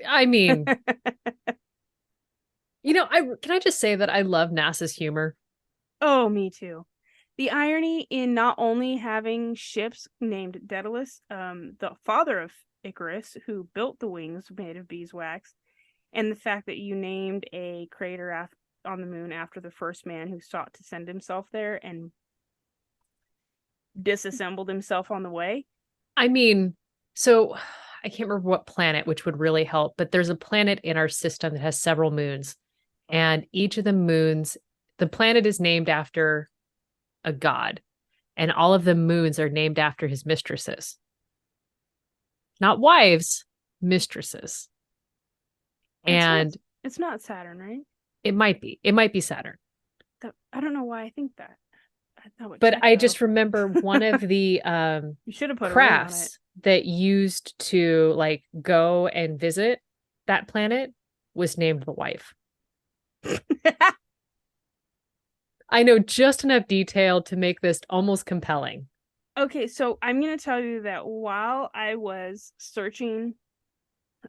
I mean, can I just say that I love NASA's humor? Oh, me too. The irony in not only having ships named Daedalus, the father of Icarus, who built the wings made of beeswax, and the fact that you named a crater on the moon after the first man who sought to send himself there and disassembled himself on the way. I mean, so I can't remember what planet, which would really help, but there's a planet in our system that has several moons. And each of the moons, the planet is named after a god, and all of the moons are named after his mistresses. Not wives, mistresses. And it's not Saturn, right? It might be. It might be Saturn. I don't know why I think that. But I just remember one of the you should have put crafts that used to like go and visit that planet was named the wife. I know just enough detail to make this almost compelling. Okay, so I'm going to tell you that while I was searching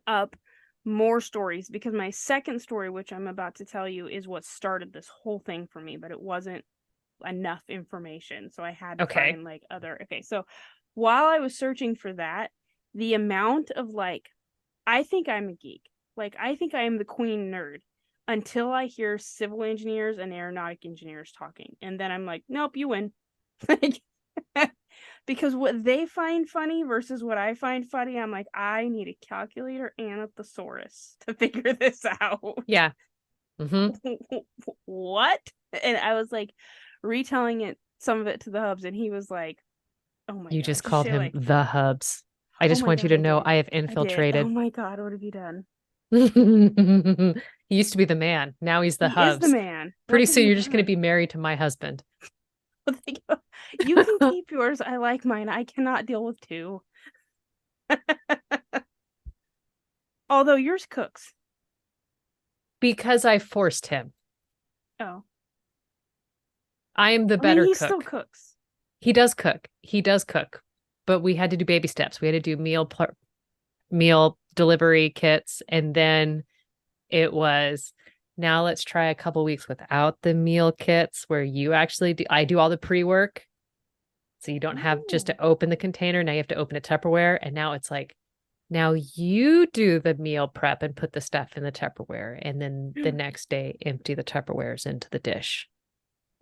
up more stories, because my second story, which I'm about to tell you, is what started this whole thing for me, but it wasn't enough information, so I had to find like other. Okay, so while I was searching for that, the amount of like, I think I'm a geek. Like, I think I am the queen nerd until I hear civil engineers and aeronautic engineers talking. And then I'm like, nope, you win. Because what they find funny versus what I find funny, I'm like, I need a calculator and a thesaurus to figure this out. Yeah. Mm-hmm. What? And I was like retelling it, some of it to the hubs, and he was like, oh my god. You just called him the hubs. I just want you to know I have infiltrated. Oh my god, what have you done? He used to be the man. Now he's the hubs. He is the man. Pretty soon you're just going to be married to my husband. You can keep yours. I like mine. I cannot deal with two. Although yours cooks. Because I forced him. Oh. I am the better he cook. Still cooks. He does cook. He does cook. But we had to do baby steps. We had to do meal delivery kits, and then it was, now let's try a couple weeks without the meal kits, where you actually do, I do all the pre-work, so you don't have just to open the container. Now you have to open a Tupperware, and now it's like, now you do the meal prep and put the stuff in the Tupperware, and then the next day empty the Tupperwares into the dish.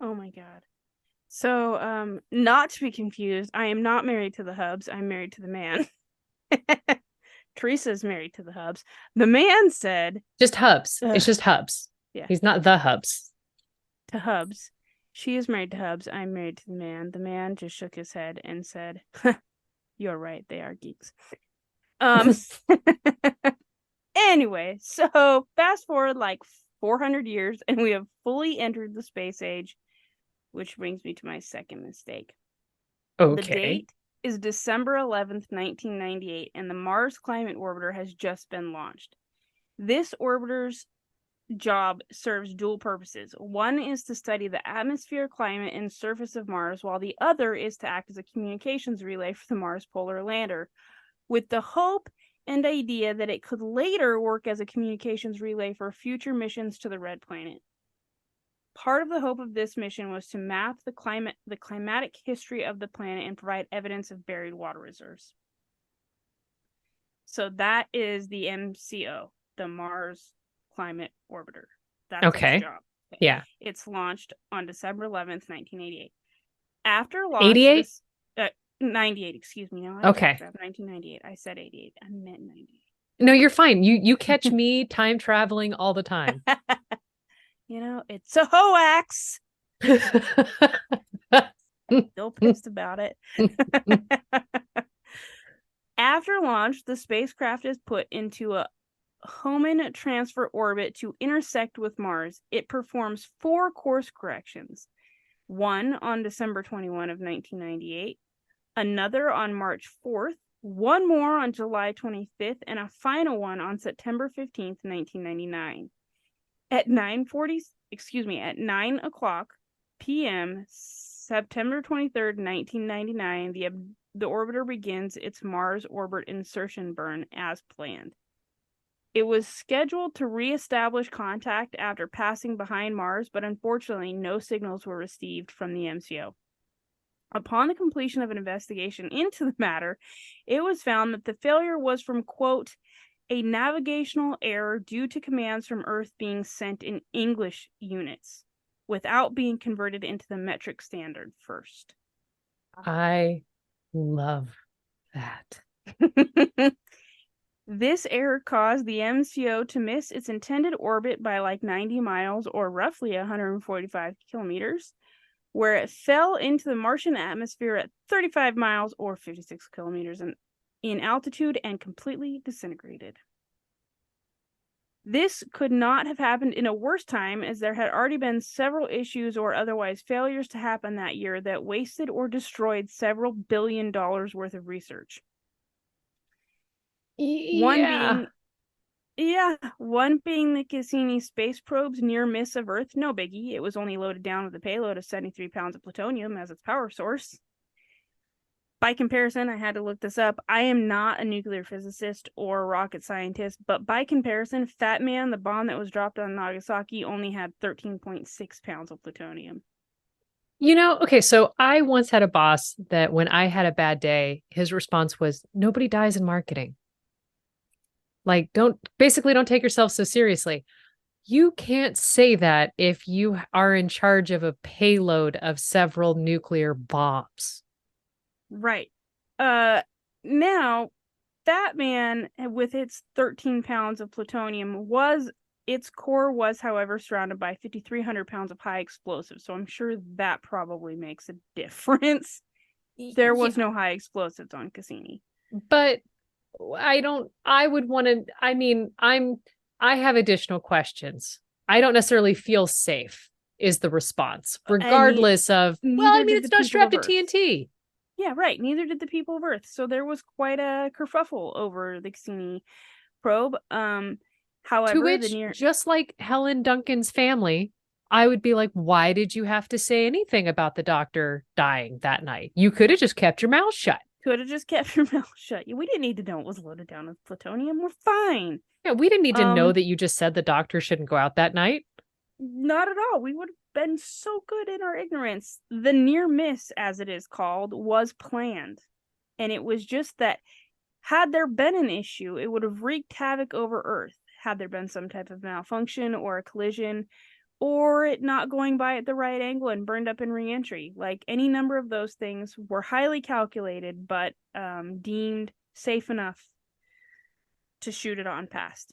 Oh my god. So not to be confused, I am not married to the hubs. I'm married to the man. Teresa's married to the hubs. The man said just hubs. It's just hubs. Yeah. He's not the hubs. To hubs. She is married to hubs. I'm married to the man. The man just shook his head and said, you're right, they are geeks. Anyway, so fast forward like 400 years and we have fully entered the space age, which brings me to my second mistake. Okay. The date is December 11th, 1998, and the Mars Climate Orbiter has just been launched. This orbiter's job serves dual purposes. One is to study the atmosphere, climate, and surface of Mars, while the other is to act as a communications relay for the Mars Polar Lander, with the hope and idea that it could later work as a communications relay for future missions to the Red Planet. Part of the hope of this mission was to map the climatic history of the planet and provide evidence of buried water reserves. So that is the MCO, the Mars Climate Orbiter. That's its job. Okay. Yeah. It's launched on December 11th, 1988. After launch, 88? 98, excuse me. No, okay. 1998. I said 88. I meant 98. No, you're fine. You catch me time traveling all the time. You know, it's a hoax. Still pissed about it. After launch, the spacecraft is put into a Hohmann transfer orbit to intersect with Mars. It performs 4 course corrections. One on December 21 of 1998, another on March 4th, one more on July 25th, and a final one on September 15th, 1999. At 9 o'clock p.m., September 23rd, 1999, the orbiter begins its Mars orbit insertion burn as planned. It was scheduled to reestablish contact after passing behind Mars, but unfortunately, no signals were received from the MCO. Upon the completion of an investigation into the matter, it was found that the failure was from, quote, a navigational error due to commands from Earth being sent in English units without being converted into the metric standard first. I love that. This error caused the MCO to miss its intended orbit by like 90 miles or roughly 145 kilometers, where it fell into the Martian atmosphere at 35 miles or 56 kilometers in altitude and completely disintegrated. This could not have happened in a worse time, as there had already been several issues or otherwise failures to happen that year that wasted or destroyed several $1 billion worth of research. One being the Cassini space probe's near miss of Earth. No biggie. It was only loaded down with a payload of 73 pounds of plutonium as its power source. By comparison, I had to look this up. I am not a nuclear physicist or a rocket scientist, but by comparison, Fat Man, the bomb that was dropped on Nagasaki, only had 13.6 pounds of plutonium. Okay, so I once had a boss that when I had a bad day, his response was, nobody dies in marketing. Like, don't take yourself so seriously. You can't say that if you are in charge of a payload of several nuclear bombs. Right. Now, Fat Man, with its 13 pounds of plutonium, its core was, however, surrounded by 5,300 pounds of high explosives. So I'm sure that probably makes a difference. There was no high explosives on Cassini. But I have additional questions. I don't necessarily feel safe is the response, regardless of, it's not strapped to TNT. Yeah, right. Neither did the people of Earth. So there was quite a kerfuffle over the Cassini probe. However, to which, just like Helen Duncan's family, I would be like, why did you have to say anything about the doctor dying that night? You could have just kept your mouth shut. Could have just kept your mouth shut. We didn't need to know it was loaded down with plutonium. We're fine. Yeah, we didn't need to know that you just said the doctor shouldn't go out that night. Not at all. We would have been so good in our ignorance. The near miss, as it is called, was planned. And it was just that had there been an issue, it would have wreaked havoc over Earth. Had there been some type of malfunction or a collision, or it not going by at the right angle and burned up in reentry. Like, any number of those things were highly calculated, but deemed safe enough to shoot it on past.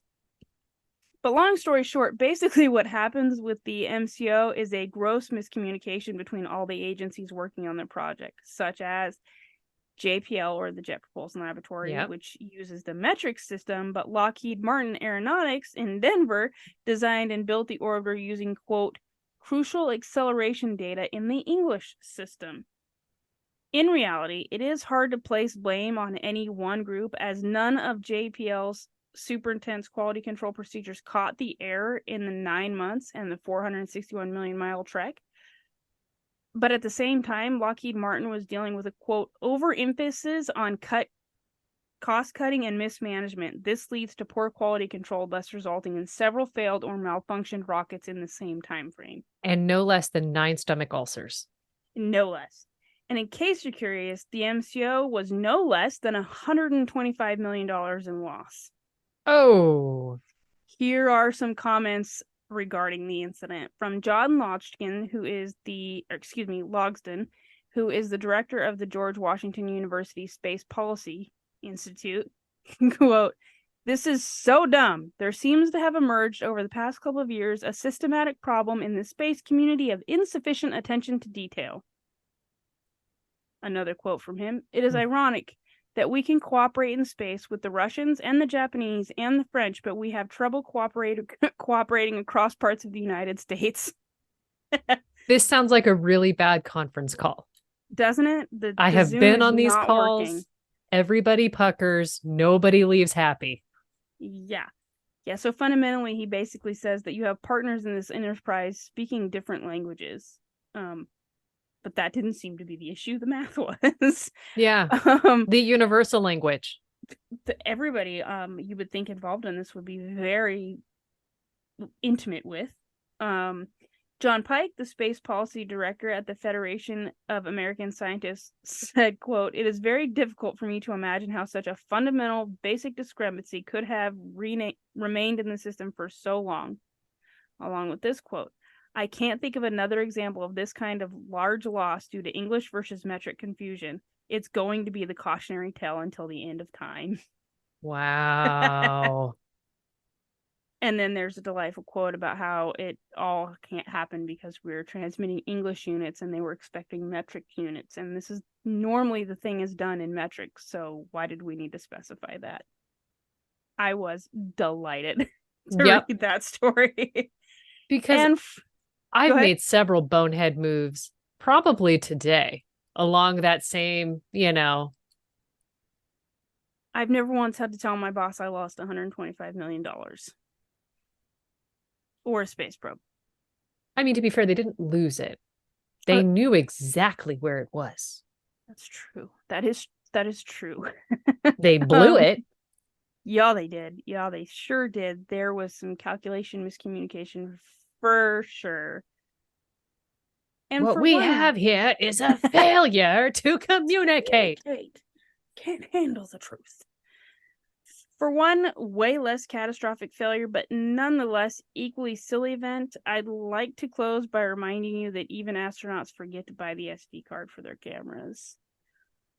But long story short, basically what happens with the MCO is a gross miscommunication between all the agencies working on the project, such as JPL, or the Jet Propulsion Laboratory, which uses the metric system, but Lockheed Martin Aeronautics in Denver designed and built the orbiter using, quote, crucial acceleration data in the English system. In reality, it is hard to place blame on any one group, as none of JPL's super intense quality control procedures caught the error in the 9 months and the 461 million mile trek. But at the same time, Lockheed Martin was dealing with a, quote, overemphasis on cost cutting and mismanagement. This leads to poor quality control, thus resulting in several failed or malfunctioned rockets in the same time frame. And no less than 9 stomach ulcers. No less. And in case you're curious, the MCO was no less than $125 million in loss. Oh. Here are some comments regarding the incident from John Logsdon, who is the director of the George Washington University Space Policy Institute. Quote, "This is so dumb. There seems to have emerged over the past couple of years a systematic problem in the space community of insufficient attention to detail." Another quote from him, "It is ironic that we can cooperate in space with the Russians and the Japanese and the French, but we have trouble cooperating across parts of the United States." This sounds like a really bad conference call. Doesn't it? I have been on these calls. Working. Everybody puckers. Nobody leaves happy. Yeah. So fundamentally, he basically says that you have partners in this enterprise speaking different languages. But that didn't seem to be the issue. The math was. Yeah. The universal language. Everybody you would think involved in this would be very intimate with. John Pike, the space policy director at the Federation of American Scientists, said, quote, "It is very difficult for me to imagine how such a fundamental, basic discrepancy could have remained in the system for so long." Along with this quote, "I can't think of another example of this kind of large loss due to English versus metric confusion. It's going to be the cautionary tale until the end of time." Wow. And then there's a delightful quote about how it all can't happen because we're transmitting English units and they were expecting metric units. And this is normally the thing is done in metrics. So why did we need to specify that? I was delighted to read that story. Because I've made several bonehead moves probably today along that same, I've never once had to tell my boss I lost $125 million. Or a space probe. I mean, to be fair, they didn't lose it. They knew exactly where it was. That's true. That is true. They blew it. Yeah, they did. Yeah, they sure did. There was some calculation miscommunication for sure. And what we have here is a failure to communicate. Can't handle the truth. For one way less catastrophic failure, but nonetheless equally silly event, I'd like to close by reminding you that even astronauts forget to buy the SD card for their cameras.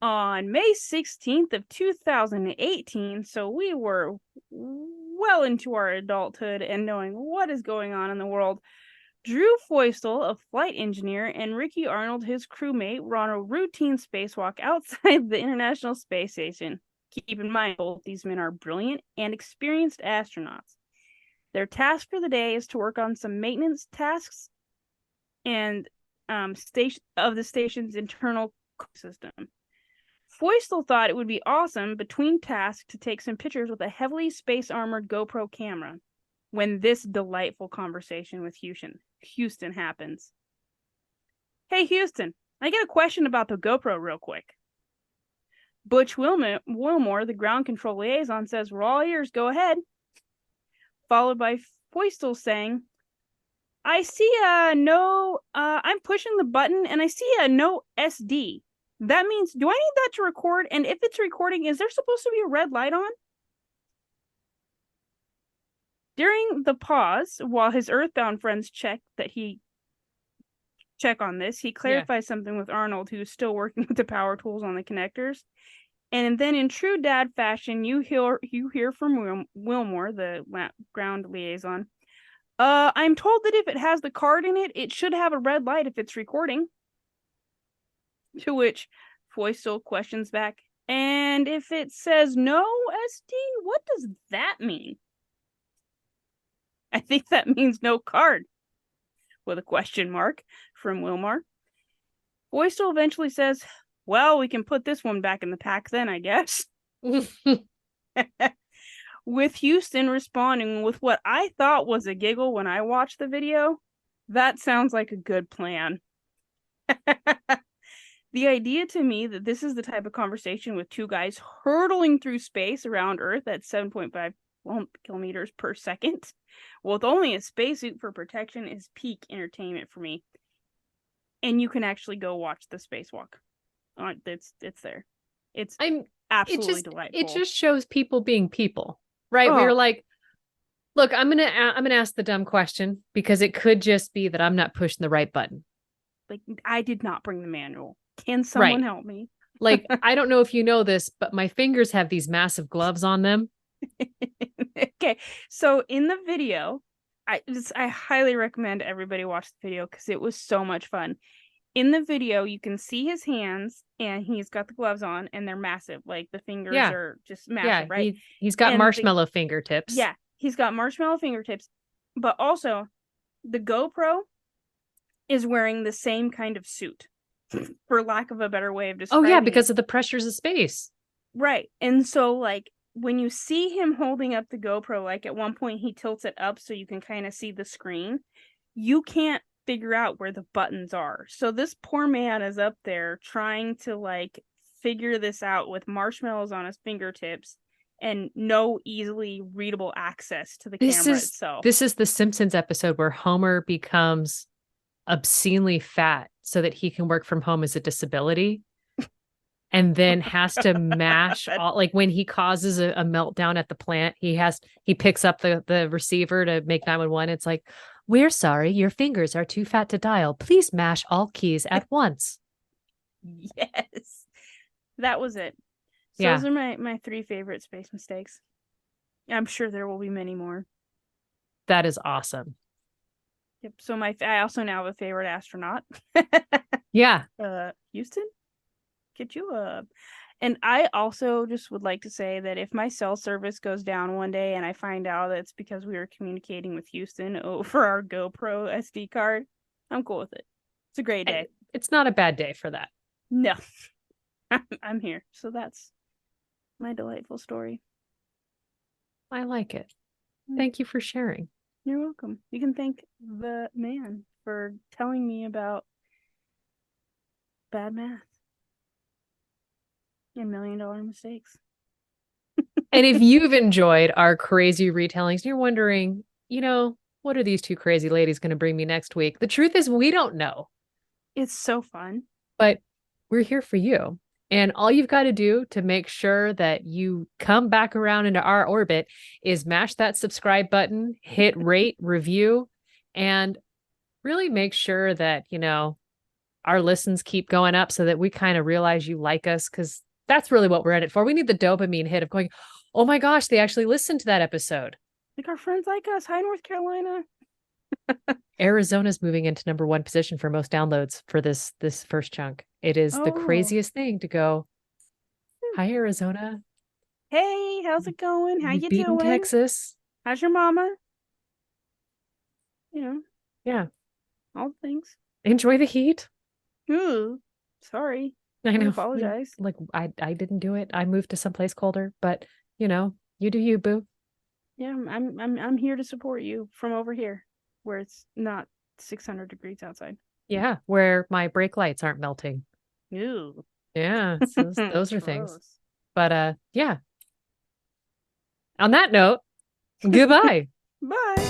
On May 16th of 2018, so we were well into our adulthood and knowing what is going on in the world, Drew Feustel, a flight engineer, and Ricky Arnold, his crewmate, were on a routine spacewalk outside the International Space Station. Keep in mind, both these men are brilliant and experienced astronauts. Their task for the day is to work on some maintenance tasks and of the station's internal system. Feustel thought it would be awesome between tasks to take some pictures with a heavily space-armored GoPro camera when this delightful conversation with Houston happens. "Hey, Houston, I get a question about the GoPro real quick." Butch Wilmore, the ground control liaison, says, "We're all ears, go ahead." Followed by Feustel saying, "I see I'm pushing the button and I see a no SD. That means, do I need that to record? And if it's recording, is there supposed to be a red light on?" During the pause, while his Earthbound friends check on this, he clarifies something with Arnold, who's still working with the power tools on the connectors. And then in true dad fashion, you hear from Wilmore, the ground liaison, "I'm told that if it has the card in it, it should have a red light if it's recording." To which Feustel questions back, "And if it says no SD, what does that mean?" "I think that means no card," with a question mark from Wilmore. Feustel eventually says, "Well, we can put this one back in the pack then, I guess." With Houston responding with what I thought was a giggle when I watched the video. "That sounds like a good plan." The idea to me that this is the type of conversation with two guys hurtling through space around Earth at 7.5 kilometers per second, with only a spacesuit for protection, is peak entertainment for me. And you can actually go watch the spacewalk. It's there. It's absolutely delightful. It just shows people being people, right? We were like, look, I'm gonna ask the dumb question because it could just be that I'm not pushing the right button. Like, I did not bring the manual. Can someone help me? Like, I don't know if you know this, but my fingers have these massive gloves on them. Okay, so in the video, I highly recommend everybody watch the video because it was so much fun. In the video, you can see his hands, and he's got the gloves on, and they're massive. Like, the fingers are just massive, right? He's got marshmallow fingertips. Yeah, he's got marshmallow fingertips. But also, the GoPro is wearing the same kind of suit, for lack of a better way of describing it. Oh, yeah, because of the pressures of space. Right. And so, like, when you see him holding up the GoPro, like, at one point he tilts it up so you can kind of see the screen, you can't figure out where the buttons are. So this poor man is up there trying to, like, figure this out with marshmallows on his fingertips and no easily readable access to the camera itself. This is the Simpsons episode where Homer becomes obscenely fat so that he can work from home as a disability, and then has to mash all, like when he causes a meltdown at the plant, he picks up the receiver to make 911. It's like, we're sorry, your fingers are too fat to dial. Please mash all keys at once. Yes. That was it. So Yeah. those are my 3 favorite space mistakes. I'm sure there will be many more. That is awesome. Yep. So I also now have a favorite astronaut. Yeah. Houston, get you up. And I also just would like to say that if my cell service goes down one day and I find out that it's because we were communicating with Houston over our GoPro SD card, I'm cool with it. It's a great day. It's not a bad day for that. No, I'm here. So that's my delightful story. I like it. Thank you for sharing. You're welcome. You can thank the man for telling me about bad math and $1 million mistakes. And if you've enjoyed our crazy retellings, and you're wondering, what are these 2 crazy ladies going to bring me next week? The truth is, we don't know. It's so fun. But we're here for you. And all you've got to do to make sure that you come back around into our orbit is mash that subscribe button, hit rate, review, and really make sure that, our listens keep going up so that we kind of realize you like us, because that's really what we're in it for. We need the dopamine hit of going, oh my gosh, they actually listened to that episode. Like our friends like us. Hi, North Carolina. Arizona's moving into number 1 position for most downloads for this first chunk. It is the craziest thing to go, hi, Arizona. Hey, how's it going? How you beaten doing? Texas. How's your mama? Yeah. All the things. Enjoy the heat. Ooh, sorry. I know. Apologize. Like I didn't do it. I moved to someplace colder, but you do you, boo. Yeah, I'm here to support you from over here, where it's not 600 degrees outside. Yeah, where my brake lights aren't melting. Ew. Yeah, so those are things. Gross. But yeah. On that note, goodbye. Bye.